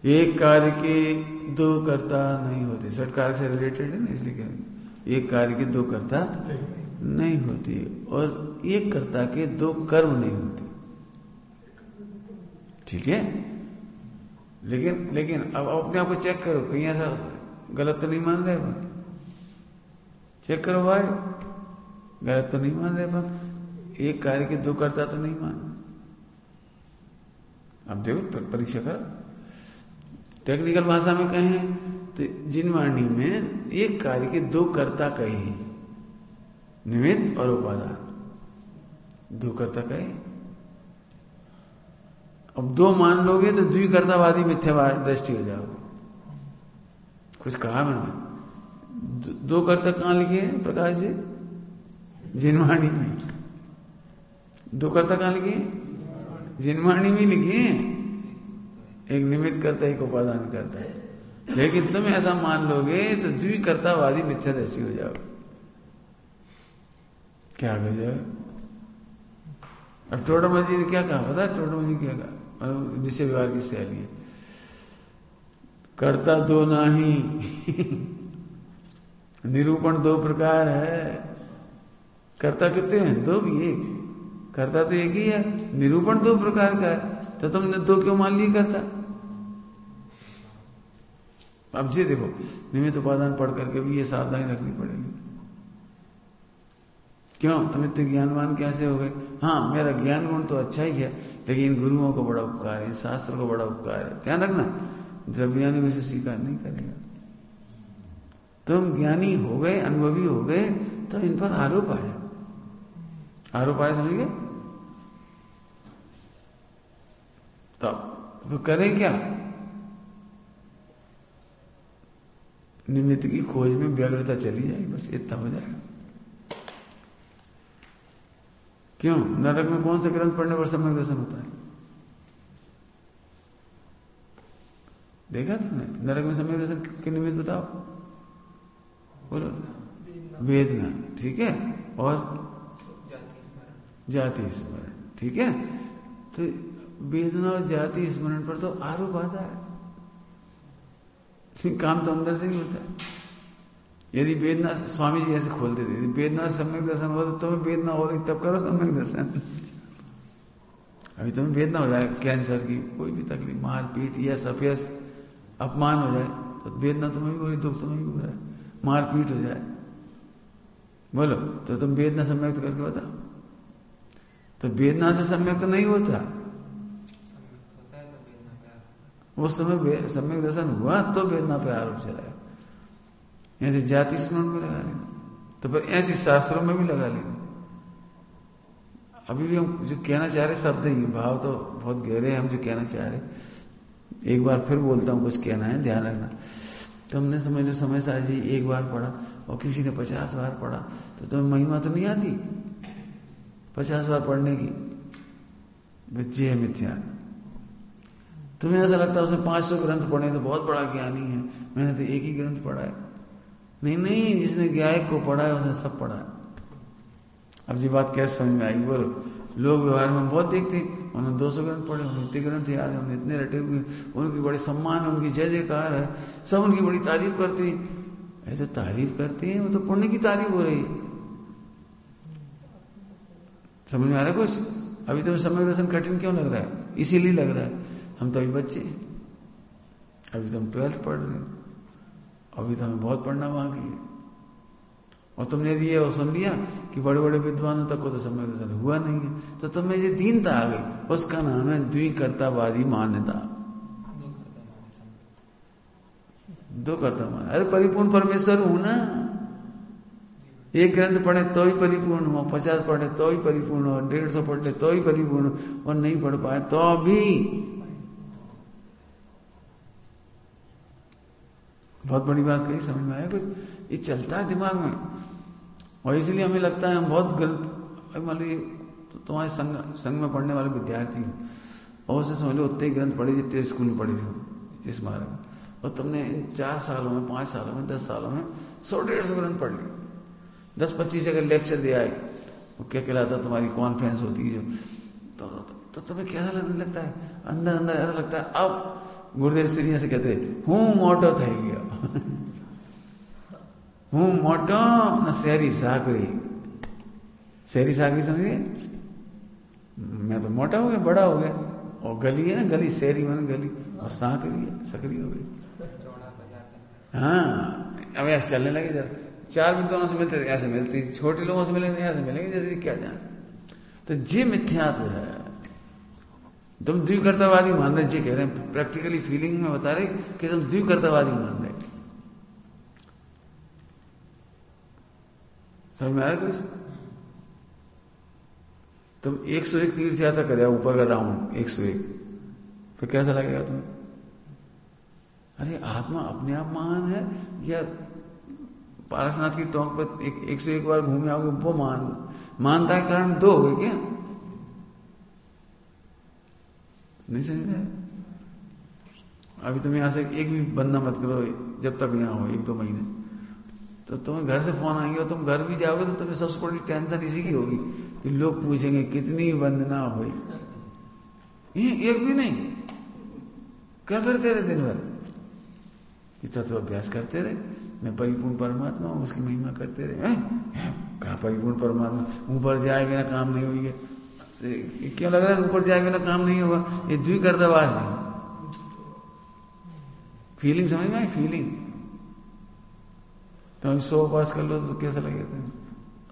एक कार्य के दो कर्ता नहीं होते, षट कारक से रिलेटेड है ना, इसलिए कहेंगे एक कार्य के दो कर्ता नहीं होते, और एक कर्ता के दो कर्म नहीं होते। ठीक है? लेकिन अब अपने आप को चेक करो, कहीं ऐसा गलत तो नहीं मान रहे अपन? चेक करो भाई, गलत तो नहीं मान रहे अपन? एक कार्य के दो कर्ता तो नहीं मान। अब देखो परीक्षा करो, टेक्निकल भाषा में कहें तो जिनवाणी में एक कार्य के दो कर्ता कहे, निमित्त और उपादान, दो कर्ता कहे। अब दो मान लोगे तो द्विकर्तावादी मिथ्यावाद दृष्टि हो जाओगे। कुछ कहा मैंने? दो कर्ता कहां लिखे हैं प्रकाश जी? जिनवाणी में। दो कर्ता कहां लिखे? जिनवाणी में लिखे हैं, एक निमित्त करता है, एक उपादान करता है। लेकिन तुम ऐसा मान लोगे तो द्विकर्तावादी मिथ्या दृष्टि हो जाओगे। क्या गजब। अब टोडरमल जी ने क्या कहा पता है? टोडरमल जी क्या कहा? निश्चय व्यवहार की शैली है, कर्ता दो नाही निरूपण दो प्रकार है। कर्ता कितने हैं? दो भी एक। कर्ता तो एक ही है, निरूपण दो प्रकार का है, तो तुमने दो क्यों मान ली कर्ता? अब जी देखो, निमित्त उपादान पढ़ करके भी ये सावधानी रखनी पड़ेगी। क्यों? तुम इतने ज्ञानवान कैसे हो गए? हाँ, मेरा ज्ञान गुण तो अच्छा ही है, लेकिन गुरुओं को बड़ा उपकार है, शास्त्र को बड़ा उपकार है। ध्यान रखना, द्रव्यानी में से स्वीकार नहीं करेगा। तुम ज्ञानी हो गए, अनुभवी हो गए, तो इन पर आरोप आया। आरोप आया, समझ गए? तो करें क्या? निमित्त की खोज में व्यग्रता चली जाएगी, बस इतना हो जाएगा। क्यों? नरक में कौन से ग्रंथ पढ़ने पर सम्यक दर्शन होता है? देखा तुमने? नरक में सम्यक दर्शन के निमित्त बताओ, बोलो। वेदना, ठीक है, और जाति स्मरण, ठीक है। तो वेदना और जाति स्मरण पर तो आरोप आता है, काम तो अंदर से ही होता है। यदि वेदना, स्वामी जी ऐसे खोल देते, यदि वेदना सम्यक दर्शन हो तो तुम्हें वेदना हो रही तब करो सम्यक दर्शन। अभी तुम्हें वेदना हो जाए, कैंसर की कोई भी तकलीफ, मारपीट या सफेस अपमान हो जाए, तो वेदना तुम्हें भी हो रही, दुख तुम्हें भी हो रहा है, मारपीट हो जाए, बोलो, तो तुम वेदना सम्यक करके बताओ। तो वेदना से सम्यक तो नहीं होता, उस समय सम्यक दर्शन हुआ तो वेदना पे आरोप चलाया। ऐसे जाति स्मरण में लगा लेना, तो फिर ऐसे शास्त्रों में भी लगा लेना। अभी भी हम जो कहना चाह रहे शब्द ही, भाव तो बहुत गहरे हैं हम जो कहना चाह रहे। एक बार फिर बोलता हूं, कुछ कहना है, ध्यान रखना। तो हमने समझ लो समय साहब जी एक बार पढ़ा और किसी ने 50 बार पढ़ा, तो तुम्हें महिमा तो नहीं आती 50 बार पढ़ने की? बच्चे है मिथ्या। तुम्हें ऐसा लगता है उसने 500 ग्रंथ पढ़े तो बहुत बड़ा ज्ञानी है, मैंने तो एक ही ग्रंथ पढ़ा है। नहीं नहीं, जिसने गायक को पढ़ा है उसने सब पढ़ा है। अब जी बात कैसे समझ में आएगी, बोलो। लोग व्यवहार में बहुत देखते हैं, उन्होंने 200 ग्रंथ पढ़े, उन्हें इतने ग्रंथ याद है, उन्हें इतने रटे हुए, उनकी बड़े सम्मान, उनकी जय जयकार है, सब उनकी बड़ी तारीफ करते हैं। ऐसे तारीफ करते हैं, वो तो पुण्य की तारीफ हो रही है। समझ में आ रहा है कुछ? अभी तो सम्यक दर्शन कठिन क्यों लग रहा है? इसीलिए लग रहा है, हम तो अभी बच्चे हैं, अभी तो हम 12th पढ़ रहे हैं, अभी तो हमें बहुत पढ़ना बाकी है। और तुमने ये और सुन लिया कि बड़े बड़े विद्वानों तक को तो सम्यक दर्शन हुआ नहीं है, तो तुम्हें ये दीनता आ गई, उसका नाम है द्विकर्तावादी मान्यता। दो कर्ता मान, अरे परिपूर्ण परमेश्वर हूं ना। एक ग्रंथ पढ़े तो ही परिपूर्ण हो, 50 पढ़े तो ही परिपूर्ण हो, 150 पढ़े तो ही परिपूर्ण हो, और नहीं पढ़ पाए तो भी। बहुत बड़ी बात कही, समझ में आया कुछ? ये चलता है दिमाग में, और इसलिए हमें लगता है हम बहुत गलत। मान लो तो तुम्हारे संग में पढ़ने वाले विद्यार्थी हो, और उसे समझ लो उतने ही ग्रंथ पढ़े जितने स्कूल में पढ़े थे इस बारे में, और तुमने इन 4 सालों में, 5 सालों में, 10 सालों में 100-150 ग्रंथ पढ़ लिए। 10-25 अगर लेक्चर दिया है, वो क्या कहलाता तुम्हारी कॉन्फ्रेंस होती है जो, तो तुम्हें कैसा लगने लगता है? अंदर अंदर ऐसा लगता है अब गुरुदेव श्री से कहते हूं मोटो थी गया हूं मोटो न शहरी साकरी। शहरी साकरी समझिए, मैं तो मोटा हो गया, बड़ा हो गया, और गली है ना, गली शहरी मन गली, और साकरी है, सकरी हो गई। हाँ, अब ऐसे चलने लगे जरा, 4 विद्वानों से मिलते ऐसे मिलती, छोटे लोगों से मिलेंगे ऐसे मिलेंगे जैसे क्या जान। तो जी मिथ्यात्व है। तुम द्विकर्तावादी मान रहे, जी कह रहे हैं, प्रैक्टिकली फीलिंग में बता रहे कि तुम द्विकर्तावादी मान रहे। समझ में आया कुछ? तुम 101 तीर्थ यात्रा करे ऊपर का राउंड 101, तो कैसा लगेगा तुम्हें? अरे आत्मा अपने आप महान है, या पारसनाथ की टोंक पर 101 बार घूमे आओगे वो मानता है कारण 2 हो गए क्या? नहीं समझ रहे? अभी तुम यहां से एक भी बंदा मत करो जब तक यहां हो, 1-2 महीने, तो तुम्हें घर से फोन आएंगे और तुम घर भी जाओगे तो तुम्हें सबसे बड़ी टेंशन इसी की होगी कि लोग पूछेंगे कितनी वंदना हुई। एक भी नहीं, क्या करते रहे दिन भर? इतना तो अभ्यास करते रहे, मैं परिपूर्ण परमात्मा हूं, उसकी महिमा करते रहे। कहा परिपूर्ण परमात्मा, ऊपर जाए बिना काम नहीं होगी। क्यों लग रहा है ऊपर जाए बिना काम नहीं होगा? ये द्विकर्तवाद है। फीलिंग समझ में आई? फीलिंग तो 100 उपवास कर लो तो कैसा लगेगा?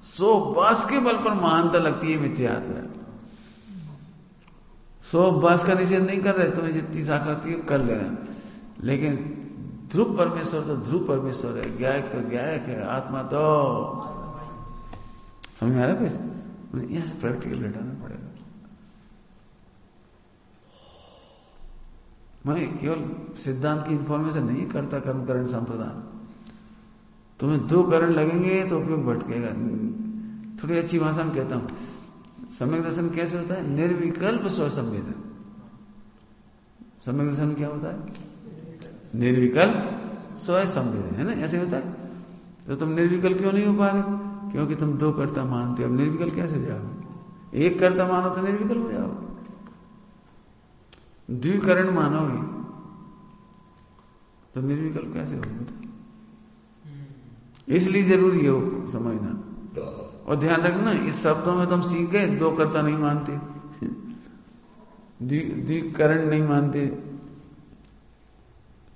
100 उपवास के बल पर महानता लगती है मिथ्यात्व। 100 उपवास का निषेध नहीं कर रहे, तुम्हें जितनी ताकत है कर लेना, लेकिन ध्रुव परमेश्वर तो ध्रुव परमेश्वर है, ज्ञायक तो ज्ञायक है, आत्मा तो समझ में आ रहा है? कुछ यहां से प्रैक्टिकल घटाना पड़ेगा। मैं केवल सिद्धांत की इंफॉर्मेशन नहीं करता, कर्म करण संप्रदान। तुम्हें 2 करण लगेंगे तो उपयोग भटकेगा। थोड़ी अच्छी भाषा में कहता हूं, सम्यक दर्शन कैसे होता है? निर्विकल्प स्वसंवेदन। सम्यक दर्शन क्या होता है? निर्विकल्प स्वसंवेदन, है ना? ऐसे होता है। तो तुम निर्विकल्प क्यों नहीं हो पा रहे? क्योंकि तुम 2 कर्ता मानते हो। अब निर्विकल्प कैसे हो जाओगे? 1 कर्ता मानो तो निर्विकल्प हो जाओगे, द्विकरण मानोगे तो निर्विकल्प कैसे होगा? इसलिए जरूरी है वो समझना। और ध्यान रखना, इस शब्दों में तुम सीख गए 2 कर्ता नहीं मानते, द्विकरण नहीं मानते,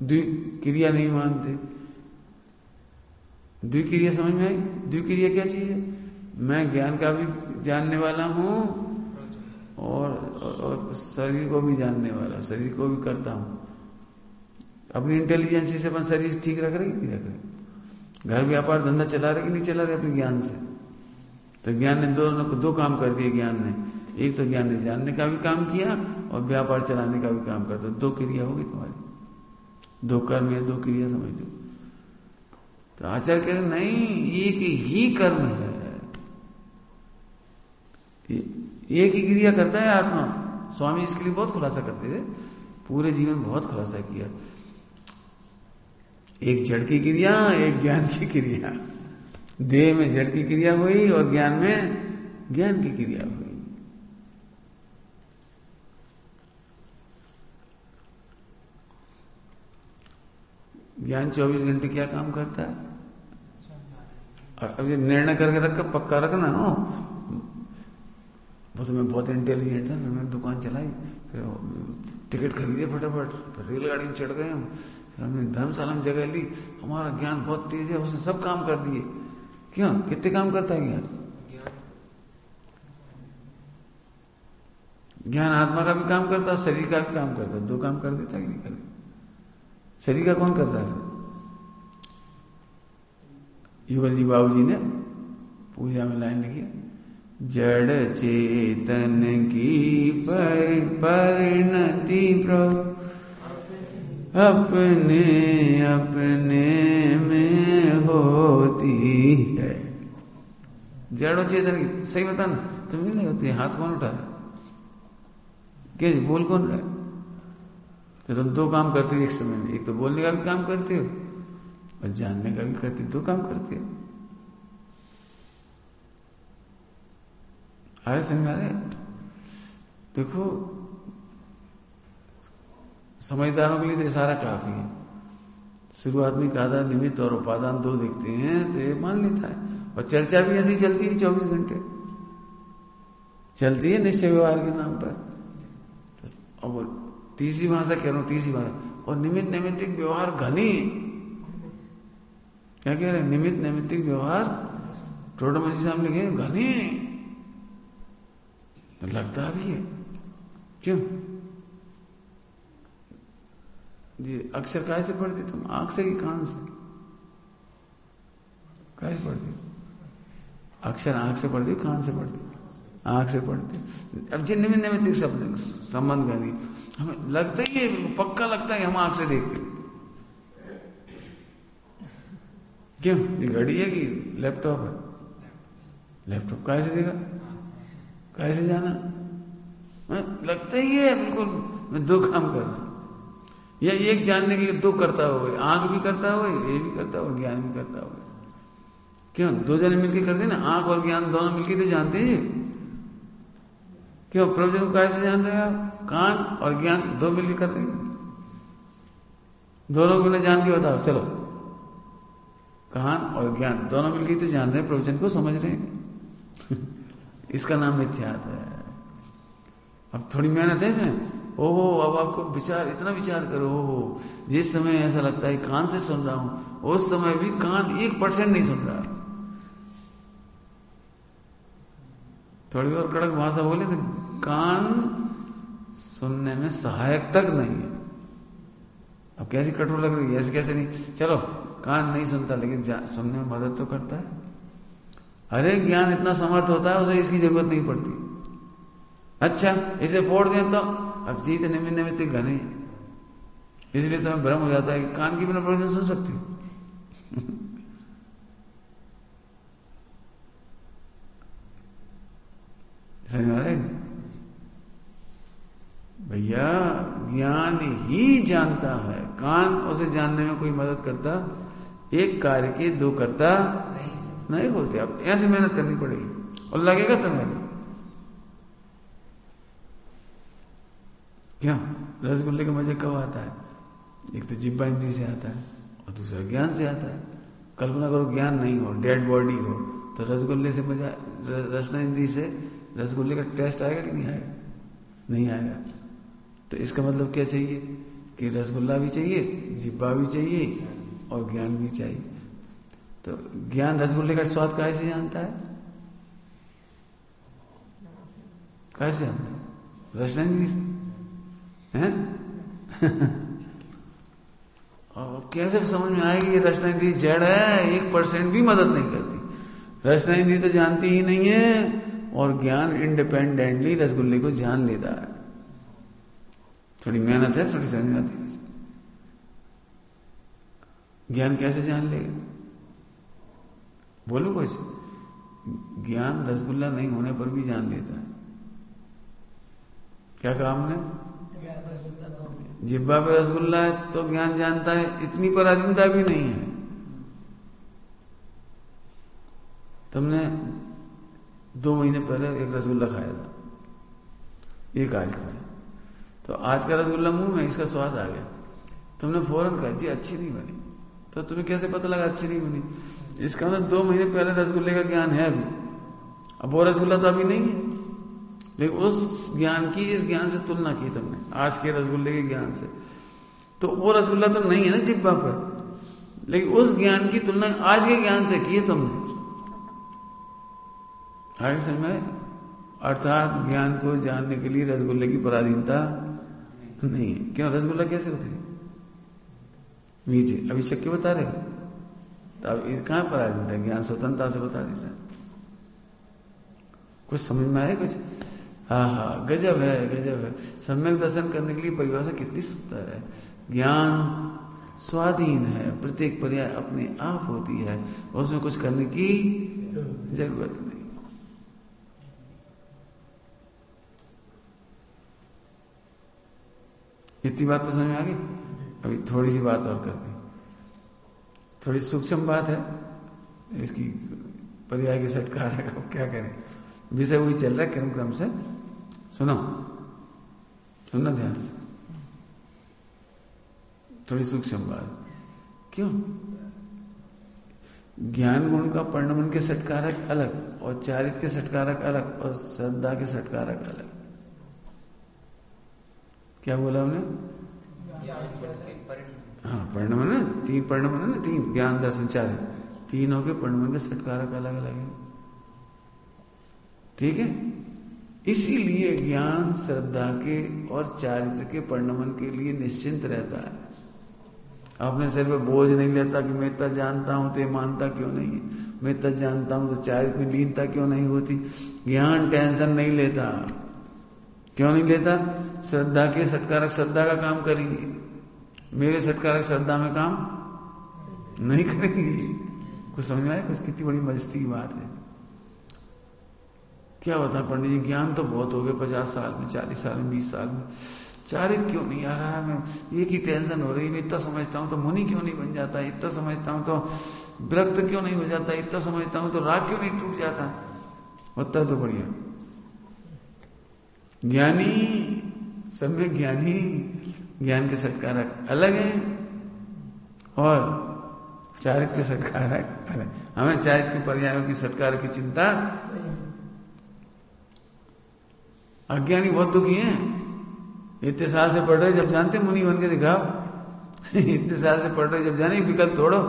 द्विक्रिया नहीं मानते। द्विक्रिया समझ में आई? द्विक्रिया क्या चीज है? मैं ज्ञान का भी जानने वाला हूं और शरीर को भी जानने वाला, शरीर को भी करता हूं। अपनी इंटेलिजेंसी से अपन शरीर ठीक रख रहे कि नहीं रख रहे? घर व्यापार धंधा चला रहे कि नहीं चला रहे अपने ज्ञान से? तो ज्ञान ने दोनों को 2 काम कर दिए। ज्ञान ने एक तो ज्ञान ने जानने का भी काम किया और व्यापार चलाने का भी काम करता। 2 क्रिया होगी तुम्हारी, 2 कर्म या 2 क्रिया समझ लो। तो आचार्य कह रहे नहीं, एक ही कर्म है, एक ही क्रिया करता है आत्मा। स्वामी इसके लिए बहुत खुलासा करते थे, पूरे जीवन बहुत खुलासा किया। एक जड़ की क्रिया, एक ज्ञान की क्रिया। देह में जड़ की क्रिया हुई और ज्ञान में ज्ञान की क्रिया हुई। ज्ञान 24 घंटे क्या काम करता है? और अब ये निर्णय करके रखकर पक्का रखना हो, वो तो मैं बहुत इंटेलिजेंट था, मैंने दुकान चलाई, फिर टिकट खरीदे फटाफट, फिर रेलगाड़ी में चढ़ गए हम, फिर हमने धर्मशाला में जगह ली। हमारा ज्ञान बहुत तेज है, उसने सब काम कर दिए। क्यों? कितने काम करता है ज्ञान? ज्ञान आत्मा का भी काम करता है, शरीर का भी काम करता है। 2 काम कर देता है कि नहीं कर? शरीर का कौन कर रहा है? युगल जी बाबू जी ने पूजा में लाइन लिखी, जड़ चेतन की परिणति प्रभु अपने अपने में होती है। जड़ और चेतन की, सही बता ना, तुम्हें नहीं होती? हाथ कौन उठा रहा? क्या बोल कौन रहा है? तो तुम 2 काम करते हो एक समय में, एक तो बोलने का भी काम करते हो और जानने का भी करते हो, 2 काम करते हो। अरे समझ आ रहे? देखो, समझदारों के लिए तो इशारा काफी है। शुरुआत में कहा था निमित्त और उपादान 2 दिखते हैं, तो ये मान लेता है। और चर्चा भी ऐसी चलती है, 24 घंटे चलती है निश्चय व्यवहार के नाम पर। और तीसरी भाषा कह रहा हूं, तीसरी भाषा। और निमित्त नैमित्तिक व्यवहार घनी, क्या कह रहे हैं? निमित्त नैमित्तिक व्यवहार टोडरमल जी साहब लिखे घनी, तो लगता भी है। क्यों जी? अक्षर काय से पढ़ती तुम? आंख से कि कान से? काय से पढ़ती? अक्षर आंख से पढ़ती, कान से पढ़ती? आंख से पढ़ती। अब जिन निमित्त नैमित्तिक शब्द संबंध घनी, हमें लगता ही है, पक्का लगता है हम आंख से देखते। क्यों? ये घड़ी है कि लैपटॉप है? लैपटॉप काय से देखा, काय से जाना? लगता ही है बिल्कुल मैं 2 काम कर रहा हूं। या एक जानने के 2 करता हो, आंख भी करता हो, ये भी करता हो, ज्ञान भी करता हो। क्यों? दो जने मिलकर करते ना, आंख और ज्ञान दोनों मिलकर तो जानते हैं। क्यों? प्रवचन को कैसे जान रहे हैं आप? कान और ज्ञान दो मिलकर कर रहे हैं। दोनों को जान के बताओ, चलो। कान और ज्ञान दोनों मिलकर तो जान रहे हैं, प्रवचन को समझ रहे हैं। इसका नाम मिथ्यात्व है। अब थोड़ी मेहनत है इसमें। ओहो, अब आपको विचार, इतना विचार करो। ओहो, जिस समय ऐसा लगता है कान से सुन रहा हूं, उस समय भी कान 1% नहीं सुन रहा। थोड़ी और कड़क भाषा बोले तो कान सुनने में सहायक तक नहीं है। अब कैसी कठोर लग रही है, ऐसे कैसे नहीं? चलो, कान नहीं सुनता लेकिन सुनने में मदद तो करता है। अरे ज्ञान इतना समर्थ होता है, उसे इसकी जरूरत नहीं पड़ती। अच्छा, इसे फोड़ दें तो अब जीत निमित्त घने, इसलिए तो भ्रम हो जाता है कि कान की बिना प्रवचन सुन सकती हूं। समझ में आ रहा है भैया? ज्ञान ही जानता है, कान उसे जानने में कोई मदद करता, एक कार्य के दो करता नहीं होते। अब ऐसे मेहनत करनी पड़ेगी और लगेगा तुम्हें। क्या रसगुल्ले का मजा कब आता है? एक तो जिब्बा इंद्री से आता है और दूसरा ज्ञान से आता है। कल्पना करो ज्ञान नहीं हो, डेड बॉडी हो, तो रसगुल्ले से मजा, रसना इंद्री से रसगुल्ले का टेस्ट आएगा कि नहीं आएगा? नहीं आएगा। तो इसका मतलब क्या चाहिए कि रसगुल्ला भी चाहिए, जिब्बा भी चाहिए और ज्ञान भी चाहिए। तो ज्ञान रसगुल्ले का स्वाद कैसे जानता है? कैसे जानता है? रसना इंद्री से हैं? और कैसे समझ में आएगी कि रसना इंद्री जड़ है, 1% भी मदद नहीं करती। रसना इंद्री तो जानती ही नहीं है और ज्ञान इंडिपेंडेंटली रसगुल्ले को जान लेता है। थोड़ी मेहनत है, थोड़ी समझ आती है। ज्ञान कैसे जान लेगा? बोलो कुछ। ज्ञान रसगुल्ला नहीं होने पर भी जान लेता है। क्या कहा हमने? जिब्बा पे रसगुल्ला है तो ज्ञान जानता है, इतनी पराधीनता भी नहीं है। तुमने 2 महीने पहले एक रसगुल्ला खाया था, एक आज खाया, तो आज का रसगुल्ला मुंह में, इसका स्वाद आ गया। तुमने फौरन कहा जी अच्छी नहीं बनी, तो तुम्हें कैसे पता लगा अच्छी नहीं बनी? इसका मतलब 2 महीने पहले रसगुल्ले का ज्ञान है अभी। अब वो रसगुल्ला तो अभी नहीं है, लेकिन उस ज्ञान की इस ज्ञान से तुलना की तुमने, आज के रसगुल्ले के ज्ञान से। तो वो रसगुल्ला तो नहीं है ना जिब्बा पर, लेकिन उस ज्ञान की तुलना आज के ज्ञान से की है तुमने। आगे समझ में? अर्थात ज्ञान को जानने के लिए रसगुल्ले की पराधीनता नहीं है। क्यों? रसगुल्ला कैसे होते हैं? मीठे। अभी चक्के बता रहे हो, तो अब कहां पराधीनता? ज्ञान स्वतंत्रता से बता देता है। कुछ समझ में आए कुछ? हाँ, गजब है, गजब है। सम्यक दर्शन करने के लिए परिभाषा कितनी सुंदर है। ज्ञान स्वाधीन है, प्रत्येक पर्याय अपने आप होती है, उसमें कुछ करने की जरूरत नहीं। इतनी बात तो समझ में आ गई। अभी थोड़ी सी बात और करते हैं, थोड़ी सूक्ष्म बात है इसकी। पर्याय के सटकार है, अब क्या करें? विषय वही चल रहा है क्रम से। सुनो, सुनना ध्यान से, थोड़ी सूक्ष्म बात। क्यों? ज्ञान गुण का परिणमन के सटकारक अलग और चारित्र के सटकारक अलग और श्रद्धा के सटकारक अलग। क्या बोला हमने? हाँ, परिणमन है, 3 परिणमन है ना, 3 ज्ञान दर्शन चारित्र, तीनों के परिणमन के सटकारक अलग अलग है। ठीक है? इसीलिए ज्ञान श्रद्धा के और चारित्र के परिणमन के लिए निश्चिंत रहता है। अपने सिर पे बोझ नहीं लेता कि मैं इतना जानता हूं तो ये मानता क्यों नहीं है, मैं इतना जानता हूं तो चारित्र में लीनता क्यों नहीं होती। ज्ञान टेंशन नहीं लेता। क्यों नहीं लेता? श्रद्धा के सटकारक श्रद्धा का काम करेंगे, मेरे सटकारक श्रद्धा में काम नहीं करेंगे। कुछ समझ में आया? कुछ कितनी बड़ी मस्ती की बात है। क्या होता है पंडित जी, ज्ञान तो बहुत हो गए, 50 साल में, 40 साल में, 20 साल में, चारित्र क्यों नहीं आ रहा है? मैं एक ही टेंशन हो रही है, मैं इतना समझता हूं तो मुनि क्यों नहीं बन जाता, इतना समझता हूं तो विरक्त क्यों नहीं हो जाता, इतना समझता हूं तो राग क्यों नहीं टूट जाता। उत्तर तो बढ़िया। ज्ञानी, सम्यक ज्ञानी, ज्ञान के सत्कारक अलग है और चारित्र के सत्कारक अलग। हमें चारित्र के पर्यायों की सत्कार की चिंता। अज्ञानी बहुत दुखी हैं, इतने साल से पढ़ रहे, जब जानते मुनि बन के दिखाओ। इतने साल से पढ़ रहे, जब जाने विकल्प तोड़ो।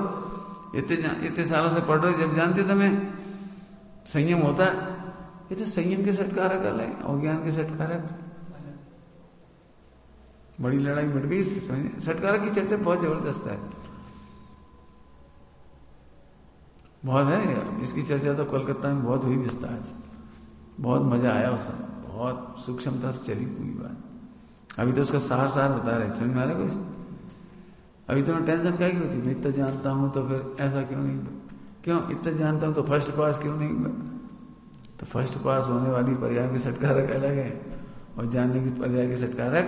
इतने सालों से पढ़ रहे, जब जानते तुम्हें संयम होता। ये तो संयम के सत्कारक अलग है और ज्ञान के सत्कारक। बड़ी लड़ाई बढ़ गई। सत्कारक की चर्चा बहुत जबरदस्त है, बहुत है। इसकी चर्चा तो कोलकाता में बहुत हुई विस्तार से, बहुत मजा आया उस समय, बहुत सूक्ष्मता से चली पूरी बात। अभी तो उसका सार सार बता रहे, समझ में आ रहा है कुछ? अभी तो मैं टेंशन क्या होती, मैं इतना जानता हूं तो फिर ऐसा क्यों नहीं हुआ, क्यों इतना जानता हूं तो फर्स्ट पास क्यों नहीं हुआ। तो फर्स्ट पास होने वाली पर्याय के सत्कारक अलग है और जानने की पर्याय के सत्कारक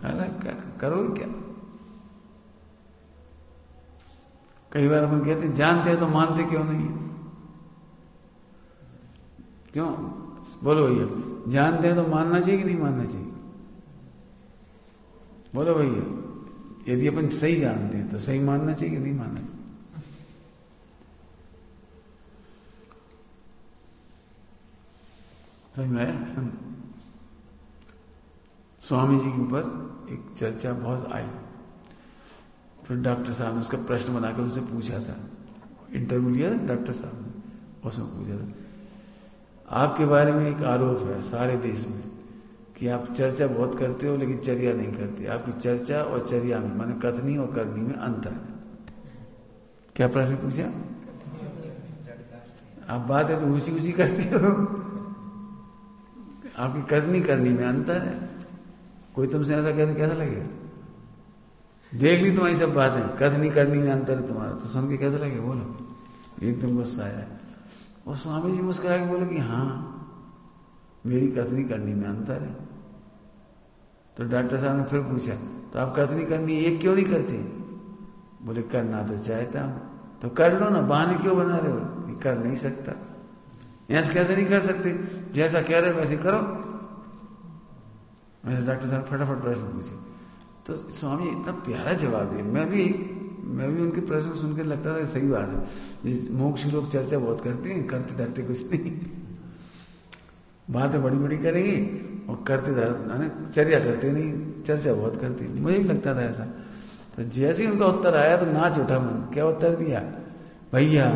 अलग। करोगे क्या? कई बार अपन कहते हैं जानते हैं तो मानते क्यों नहीं? क्यों बोलो भैया, जानते हैं तो मानना चाहिए कि नहीं मानना चाहिए? बोलो भैया, यदि अपन सही जानते हैं तो सही मानना चाहिए कि नहीं मानना चाहिए? तो मैं स्वामी जी के ऊपर एक चर्चा बहुत आई, फिर डॉक्टर साहब ने उसका प्रश्न बनाकर उनसे पूछा था, इंटरव्यू लिया डॉक्टर साहब ने, उसमें पूछा था आपके बारे में एक आरोप है सारे देश में कि आप चर्चा बहुत करते हो लेकिन चर्या नहीं करते। आपकी चर्चा और चर्या में, माने कथनी और करनी में अंतर है। क्या प्रश्न पूछा? आप बात है तो ऊंची ऊंची करती हो, आपकी कथनी करनी में अंतर है। कोई तुमसे ऐसा कहते कैसा लगेगा? देख ली तुम्हारी सब बातें, कथनी करनी में अंतर है तुम्हारा, तो सुन के कैसा लगेगा? बोलो। एकदम गुस्सा आया और स्वामी जी मुस्कुरा के बोले कि हाँ मेरी कथनी करनी में अंतर है। तो डॉक्टर साहब ने फिर पूछा तो आप कथनी करनी एक क्यों नहीं करती? बोले करना तो चाहता हूं, तो कर लो ना, बहाने क्यों बना रहे हो? कर नहीं सकता। ऐसे कैसे नहीं कर सकते? जैसा कह रहे हो वैसे करो। वैसे डॉक्टर साहब फटाफट प्रश्न पूछे तो स्वामी इतना प्यारा जवाब दिए। मैं भी उनके प्रश्न सुन के लगता था सही बात है। मोक्ष लोग चर्चा बहुत करते हैं, करते धरते कुछ नहीं, बातें बड़ी बड़ी करेंगे और करते धरते चर्या करते नहीं, चर्चा बहुत करते। मुझे भी लगता था ऐसा। तो जैसे ही उनका उत्तर आया तो नाच उठा मन। क्या उत्तर दिया? भैया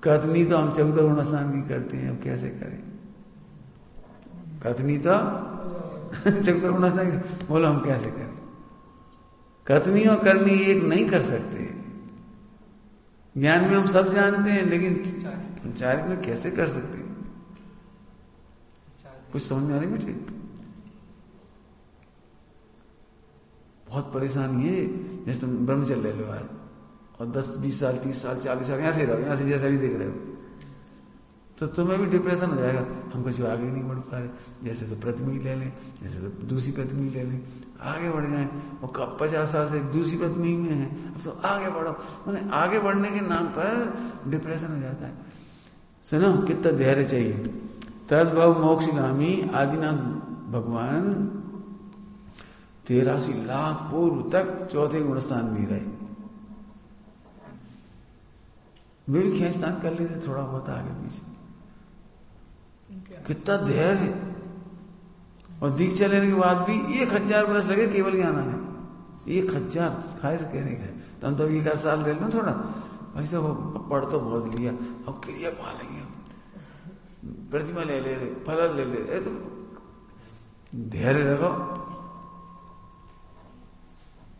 कथनी तो हम 14 गुण स्नान की करते हैं, अब कैसे करें? कथनी तो 14 गुण स्नान, बोलो हम कैसे करें? कथनी और करनी एक नहीं कर सकते। ज्ञान में हम सब जानते हैं लेकिन चारित्र में कैसे कर सकते हैं? कुछ समझ में आ रही बेटे? बहुत परेशानी है। जैसे तुम ब्रह्मचर्य ले लो आज और 10, 20 साल, 30 साल, 40 साल ऐसे रहो, यहां से जैसा भी देख रहे हो, तो तुम्हें भी डिप्रेशन हो जाएगा। हम कुछ आगे नहीं बढ़ पा रहे, जैसे तो प्रतिमा ही ले लें, जैसे तो दूसरी प्रतिमा ही ले लें, आगे बढ़ जाए। और कब 50 साल से दूसरी प्रतिमा में है, अब तो आगे बढ़ो। मैंने आगे बढ़ने के नाम पर डिप्रेशन हो जाता है। सुनो कितना धैर्य चाहिए। तद्भव मोक्षगामी आदिनाथ भगवान 83 लाख पूर्व तक चौथे गुणस्थान में रहे। वे भी खींचतान कर लेते थोड़ा बहुत आगे पीछे। कितना धैर्य। और दीक्षा लेने के बाद भी 1000 वर्ष लगे केवल ज्ञान आने। 1000 खाए से कहने का। तो हम तो 1 साल ले लो थोड़ा ऐसा, पढ़ तो बहुत लिया, अब क्रिया पालेंगे, प्रतिमा ले ले रहे, फल ले ले, तो धैर्य रखो।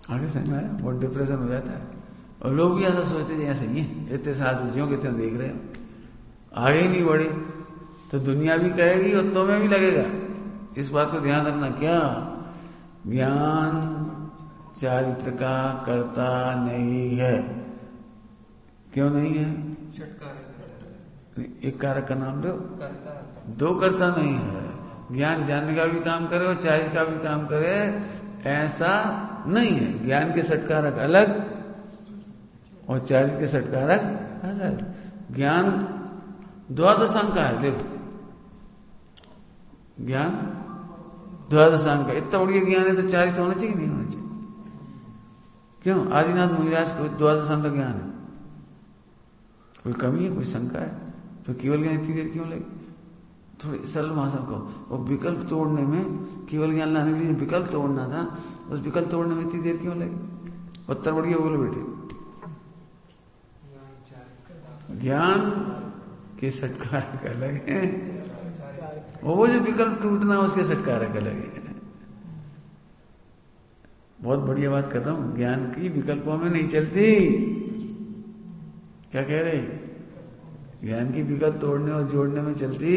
आगे समझ में आया? बहुत डिप्रेशन हो जाता है। और लोग भी ऐसा सोचते हैं ऐसे ही है, इतने साल से ज्यों कितने देख रहे हैं, आगे ही नहीं बढ़ी तो दुनिया भी कहेगी और तुम्हें भी लगेगा। इस बात को ध्यान रखना। क्या ज्ञान चारित्र का कर्ता नहीं है? क्यों नहीं है? एक कारक का नाम दो, 2 कर्ता नहीं है। ज्ञान जानने का भी काम करे और चारित्र का भी काम करे, ऐसा नहीं है। ज्ञान के षटकारक अलग और चारित्र के षटकारक अलग। ज्ञान द्वादशांक का है, देखो ज्ञान द्वादशांक का, इतना बढ़िया ज्ञान है तो चारित्र होना चाहिए नहीं होना चाहिए? क्यों? आदिनाथ मुनिराज को द्वादशांक का ज्ञान है, कोई कमी है, कोई शंका है? तो केवल ज्ञान इतनी देर क्यों लगी? थोड़ी सरल भाषा को, और विकल्प तोड़ने में, केवल ज्ञान लाने के लिए विकल्प तोड़ना था, उस विकल्प तोड़ने में इतनी देर क्यों लगी? उत्तर बढ़िया बोलो बेटे। ज्ञान के षटकारक अलग है, वो जो विकल्प टूटना उसके षटकारक अलग है। बहुत बढ़िया बात कर रहा हूं, ज्ञान की विकल्पों में नहीं चलती। क्या कह रहे? ज्ञान की विकल्प तोड़ने और जोड़ने में चलती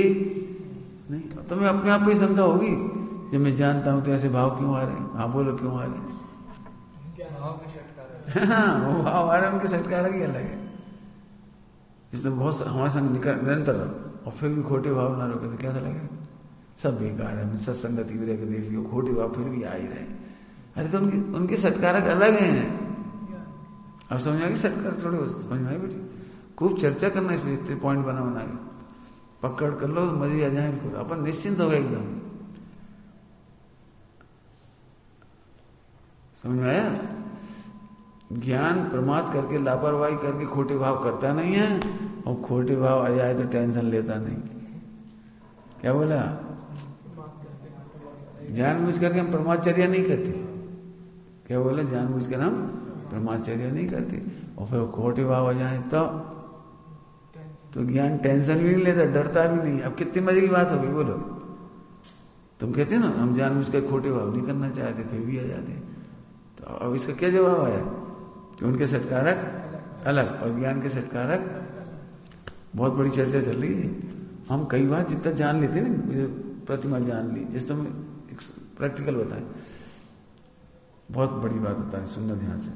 नहीं। तो मैं अपने आप पे शंका होगी, जब मैं जानता हूं तो ऐसे भाव क्यों आ रहे हैं? हाँ बोलो, क्यों आ रहे हैं? भाव के षटकारक। हाँ, वो भाव आ रहे हैं, उनके षटकारक ही अलग है। जिसमें बहुत हमारे संग निरंतर रहो और फिर भी खोटे भाव ना रोके तो कैसा लगेगा? सब बेकार है, सत्संगति भी रहकर देख लियो, खोटे भाव फिर भी आ ही रहे। अरे तो उनके षटकारक अलग हैं। अब समझ आ गई? षटकारक थोड़े समझ में आई बेटी? खूब चर्चा करना इस पर, इतने पॉइंट बना के पकड़ कर लो, मजे आ जाए बिल्कुल, अपन निश्चिंत हो गए एकदम। समझ में आया? ज्ञान प्रमाद करके, लापरवाही करके खोटे भाव करता नहीं है, और खोटे भाव आ जाए तो टेंशन लेता नहीं। क्या बोला? जानबूझ करके हम प्रमादचर्या नहीं करते। क्या बोला? जानबूझ कर हम प्रमादचर्या नहीं करते, और फिर खोटे भाव आ जाए तो ज्ञान टेंशन भी नहीं लेता, डरता भी नहीं। अब कितनी मजे की बात होगी बोलो? तुम कहते हो ना हम जानबूझ कर खोटे भाव नहीं करना चाहते, फिर भी आ जाते। तो अब इसका क्या जवाब आया कि उनके षटकारक अलग और ज्ञान के षटकारक। बहुत बड़ी चर्चा चल रही है। हम कई बार जितना जान लेते हैं ना, प्रतिमा जान ली, जिस तुम एक प्रैक्टिकल बताए, बहुत बड़ी बात बता रहे, सुनना ध्यान से।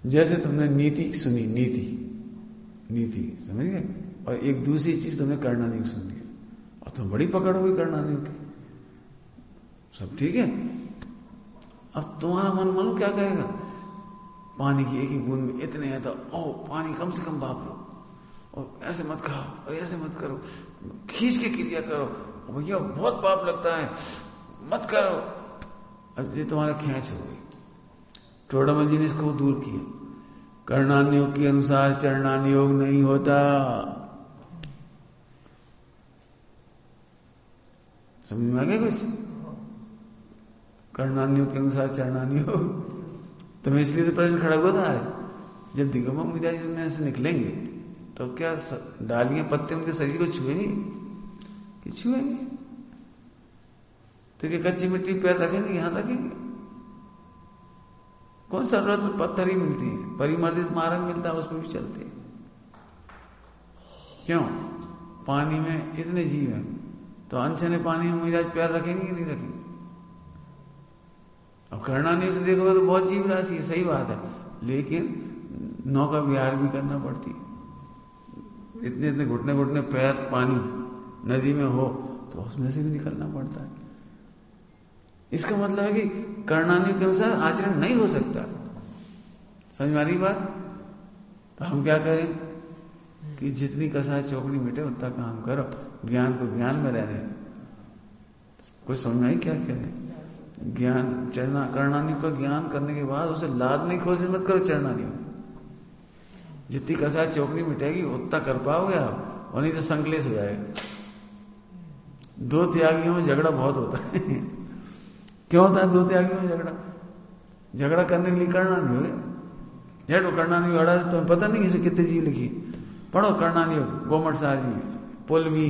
जैसे तुमने नीति सुनी, नीति समझ गए, और एक दूसरी चीज तुमने करणानी सुन ली, और तुम बड़ी पकड़ हो गई करणानी की, सब ठीक है। अब तुम्हारा मन मालूम क्या कहेगा? पानी की एक ही बूंद में इतने हैं तो पानी कम से कम भाप लो, और ऐसे मत खाओ, और ऐसे मत करो, खींच के क्रिया करो, भैया बहुत पाप लगता है, मत करो। अब ये तुम्हारा खेच हो गई। टोडामल जी ने इसको दूर किया। कर्णान्योग के अनुसार चरणान्योग नहीं होता। समझ में आ गया कुछ? कर्णान्योग के अनुसार चरणान्योग। तो मैं इसलिए तो प्रश्न खड़ा हुआ था आज, जब दिगंबर मुनिराज में से निकलेंगे तो क्या डालियां पत्ते उनके शरीर को छुएंगे कि छुएंगे? तो क्या कच्ची मिट्टी पैर रखेंगे, यहां रखेंगे? कौन सा रत्न पत्थर ही मिलती है, परिमर्दित मार्ग मिलता है, उस पर भी चलते हैं। क्यों? पानी में इतने जीव हैं, तो अनछने पानी में मुनिराज पैर रखेंगे कि नहीं रखेंगे? अब कर्णान्योग से देखोगे तो बहुत जीव राशि है, सही बात है, लेकिन नौका विहार भी करना पड़ती है। इतने इतने घुटने घुटने पैर पानी नदी में हो तो उसमें से भी निकलना पड़ता है। इसका मतलब है कि कर्णान्योग के अनुसार आचरण नहीं हो सकता। समझ में आ रही बात? तो हम क्या करें कि जितनी कसाय चौकड़ी मिटे उतना काम करो, ज्ञान को ज्ञान में रहने। कुछ समझ में आई क्या करें? ज्ञान चरना कर्णान्योग का ज्ञान करने के बाद उसे लादने की कोशिश मत करो। चरणान्योग जितनी कसाय चौकड़ी मिटेगी उतना कर पाओगे आप, और नहीं तो संकलेश हो जाएगा। दो त्यागियों में झगड़ा बहुत होता है। क्यों होता है दो त्यागियों में झगड़ा? झगड़ा करने के लिए कर्णान्योग है। जेठो कर्णान्योग अड़ा, तुम्हें पता नहीं इसमें कितने जीव लिखी, पढ़ो कर्णान्योग, गोमट सार जी, पुलवी,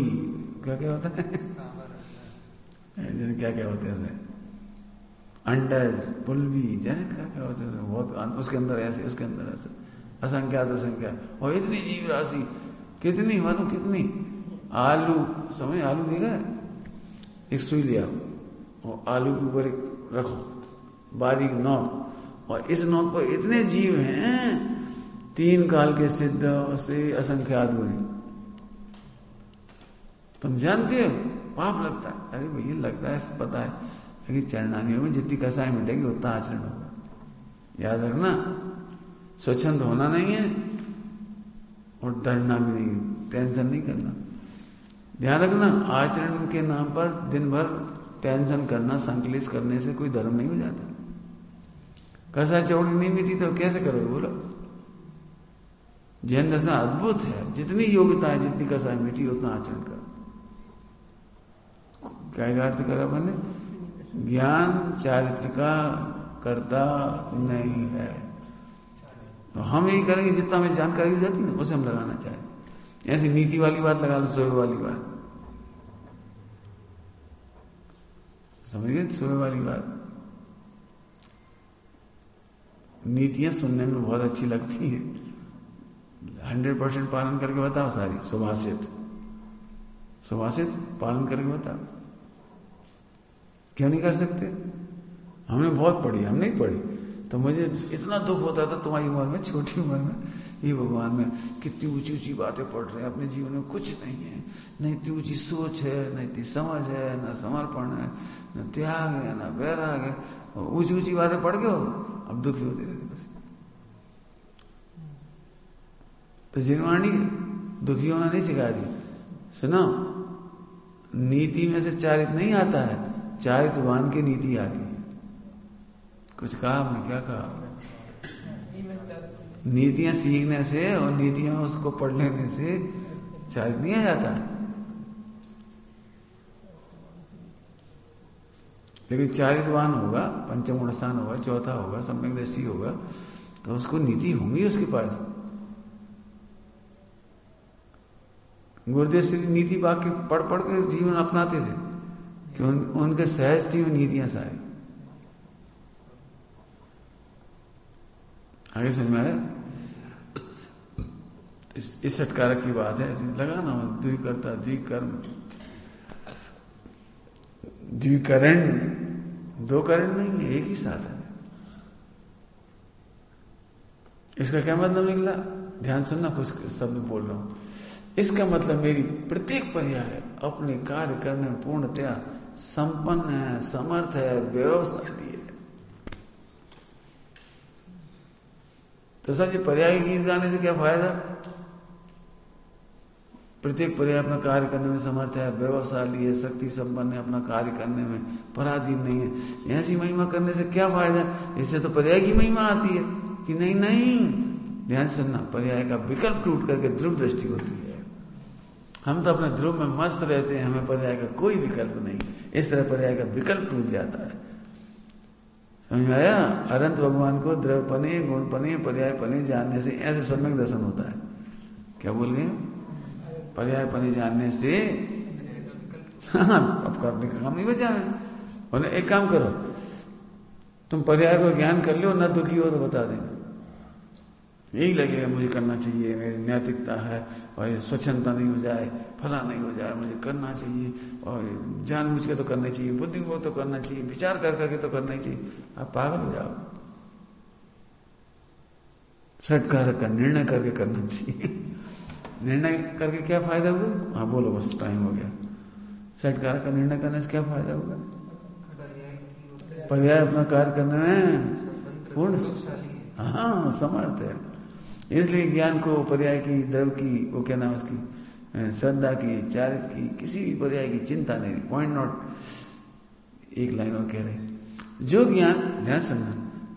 क्या क्या होता है, क्या क्या होते हैं, अंडज, पुलवी, जाने क्या क्या होते हैं, बहुत, उसके अंदर ऐसे, उसके अंदर ऐसे, असंख्यात असंख्यात, और इतनी जीव राशि, कितनी मानो कितनी। आलू, समझ, आलू देखा, एक सुई लिया और आलू के ऊपर रखो बारीक नोक, और इस नोक पर इतने जीव हैं, 3 काल के सिद्ध से असंख्यात गुणी। तुम जानते हो पाप लगता है? अरे भैया लगता है, सब पता है कि चरणानियों में जितनी कसाई मिटेगी उतना आचरण होगा। याद रखना, स्वच्छंद होना नहीं है और डरना भी नहीं, टेंशन नहीं करना। ध्यान रखना, आचरण के नाम पर दिन भर टेंशन करना, संकलित करने से कोई धर्म नहीं हो जाता। कसा चौड़ी नहीं मिटी तो कैसे करोगे बोलो? जैन दर्शन अद्भुत है, जितनी योग्यता है, जितनी कसा मिटी उतना आचरण करो। क्या अर्थ करा मैंने? ज्ञान चारित्र का कर्ता नहीं है। तो हम यही करेंगे जितना हमें जानकारी हो जाती है ना उसे हम लगाना चाहें। ऐसी नीति वाली बात लगा लो, सोए वाली बात, समझ गए? सोए वाली बात नीतियां सुनने में बहुत अच्छी लगती है, 100% पालन करके बताओ सारी। सुभाषित पालन करके बताओ। क्यों नहीं कर सकते? हमने बहुत पढ़ी, हम नहीं पढ़ी तो मुझे इतना दुख होता था तुम्हारी उम्र में, छोटी उम्र में, ये भगवान में कितनी ऊंची ऊंची बातें पढ़ रहे हैं, अपने जीवन में कुछ नहीं है, न इतनी ऊंची सोच है, न इतनी समझ है, न समर्पण है, न त्याग है, न वैराग है, ऊंची ऊंची बातें पढ़ के अब दुखी होते रहते बस। तो जिनवाणी दुखी होना नहीं सिखा दी। सुनो, नीति में से चारित नहीं आता है, चारितवान की नीति आती है। कुछ कहा आपने? क्या कहा? नीतियां सीखने से और नीतियां उसको पढ़ लेने से चारित नहीं आ जाता, लेकिन चारितवान होगा, पंचम गुण स्थान होगा, चौथा होगा, सम्यक दृष्टि होगा, तो उसको नीति होंगी उसके पास। गुरुदेव श्री नीति वाक्य पढ़ पढ़ के जीवन अपनाते थे कि उनके सहज थी वो नीतियां सारी। आगे समझ में आया? इस षटकारक की बात है, ऐसे लगाना द्विकर्ता, द्विकर्म, द्विकरण, दो करण नहीं है, एक ही साथ है। इसका क्या मतलब निकला? ध्यान सुनना, कुछ शब्द बोल रहा हूं। इसका मतलब मेरी प्रत्येक पर्याय अपने कार्य करने में पूर्णतया संपन्न है, समर्थ है, व्यवसायी है। तो सर, ये पर्याय गीत गाने से क्या फायदा? प्रत्येक पर्याय अपना कार्य करने में समर्थ है, व्यवसायी है, शक्ति संपन्न है, अपना कार्य करने में पराधीन नहीं है। ऐसी महिमा करने से क्या फायदा? इससे तो पर्याय की महिमा आती है कि नहीं नहीं। ध्यान सुनना, पर्याय का विकल्प टूट करके ध्रुव दृष्टि होती है। हम तो अपने ध्रुव में मस्त रहते हैं, हमें पर्याय का कोई विकल्प नहीं। इस तरह पर्याय का विकल्प टूट जाता है। समझ में आया? अनंत भगवान को द्रवपने, गुणपने, पर्यायपने जानने से ऐसे सम्यक दर्शन होता है। क्या बोल गए? पर्यायपने जानने से आपका अपने काम नहीं बचा है। और एक काम करो, तुम पर्याय को ज्ञान कर लो, न दुखी हो तो बता देना। यही लगेगा मुझे करना चाहिए, मेरी नैतिकता है, और ये स्वच्छंदता नहीं हो जाए, फला नहीं हो जाए, मुझे करना चाहिए, और जानबूझ के तो करना चाहिए, बुद्धिपूर्वक तो करना चाहिए, विचार कर करके तो करना ही चाहिए। आप पागल हो जाओ। षटकारक का निर्णय करके करना चाहिए। निर्णय करके क्या फायदा हुआ? हाँ बोलो, बस टाइम हो गया। षटकारक का निर्णय करने से क्या फायदा होगा? पर्याय अपना कार्य करने में पूर्ण, हाँ, समर्थ है। इसलिए ज्ञान को पर्याय की, द्रव की, वो क्या नाम उसकी, श्रद्धा की, चारित्र की, किसी भी पर्याय की चिंता नहीं। Point not. एक लाइन और कह रहे, जो ज्ञान, ध्यान सुनना,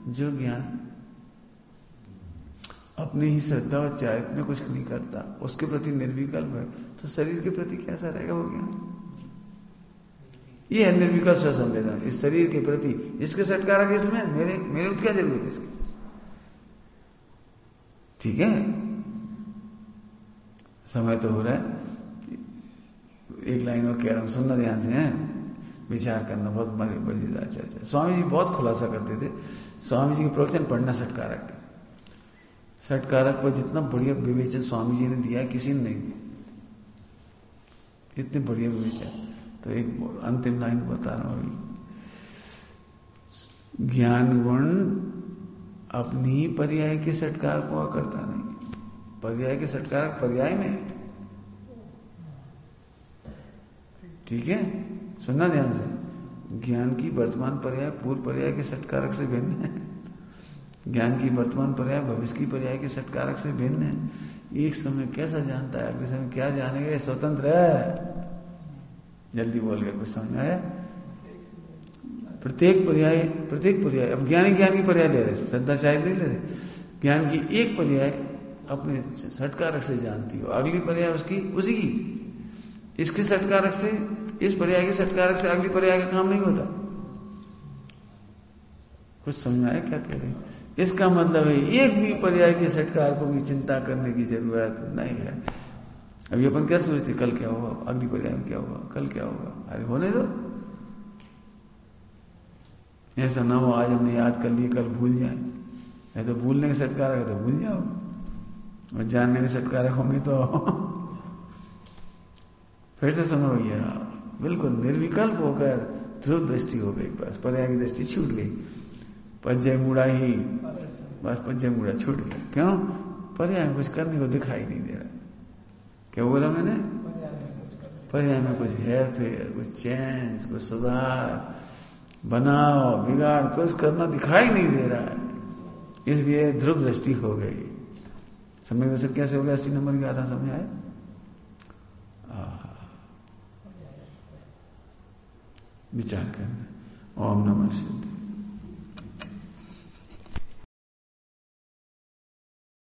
जो ज्ञान अपनी ही श्रद्धा और चारित्र में कुछ नहीं करता, उसके प्रति निर्विकल्प है, तो शरीर के प्रति कैसा रहेगा वो ज्ञान? ये है निर्विकल्प स्वसंवेदन इस शरीर के प्रति। इसके षटकारक इसमें, मेरे को क्या जरूरत है इसकी? ठीक है, समय तो हो रहा है। एक लाइन और कह रहा हूं, सुनना ध्यान से है, विचार करना, बहुत मजेदार चर्चा। स्वामी जी बहुत खुलासा करते थे। स्वामी जी के प्रवचन पढ़ना षटकारक, षटकारक पर जितना बढ़िया विवेचन स्वामी जी ने दिया है, किसी ने नहीं दिया, इतने बढ़िया विवेचन। तो एक अंतिम लाइन बता रहा हूं अभी। ज्ञान गुण अपनी ही पर्याय के षटकार को करता नहीं, पर्याय के षटकार पर्याय में। ठीक है, सुनना ध्यान से। ज्ञान की वर्तमान पर्याय पूर्व पर्याय के षटकारक से भिन्न है। ज्ञान की वर्तमान पर्याय भविष्य की पर्याय के षटकारक से भिन्न है। एक समय कैसा जानता है, अगले समय क्या जानेगा, स्वतंत्र है। जल्दी बोल गए, कुछ समझ आया? प्रत्येक पर्याय अब ज्ञान की पर्याय ले रहे, श्रद्धा चाहे नहीं ले रहे, ज्ञान की एक पर्याय अपने षटकारक से जानती हो, अगली पर्याय उसकी उसी की, इसके षटकारक से, इस पर्याय के षटकारक से अगली पर्याय का काम नहीं होता। कुछ समझ आया क्या कह रहे हैं? इसका मतलब है एक भी पर्याय के षटकारकों की चिंता करने की जरूरत नहीं है। अभी अपन क्या सोचते, कल क्या होगा, अगली पर्याय में क्या होगा, कल क्या होगा, अरे होने दो। ऐसा ना हो आज हमने याद कर लिए कल भूल जाए, नहीं तो भूलने के षटकारक है तो भूल जाओ, और जानने के षटकारक होंगे तो फिर से समझ गया, बिल्कुल निर्विकल्प होकर ध्रुव दृष्टि हो गई, बस पर्याय की दृष्टि छूट गई। पंजय मुड़ा ही, बस पंजय मुड़ा छूट गया। क्यों? पर्याय में कुछ करने को दिखाई नहीं दे रहा। क्या बोला मैंने? पर्याय में कुछ हेर फेर, कुछ चेंज, कुछ सुधार, बनाओ बिगाड़, कुछ करना दिखाई नहीं दे रहा है, इसलिए ध्रुव दृष्टि हो गई। समय दर्शन कैसे हो गया? 80 नंबर की आधा समझ आए? विचार करना। ओम नमः शिवाय।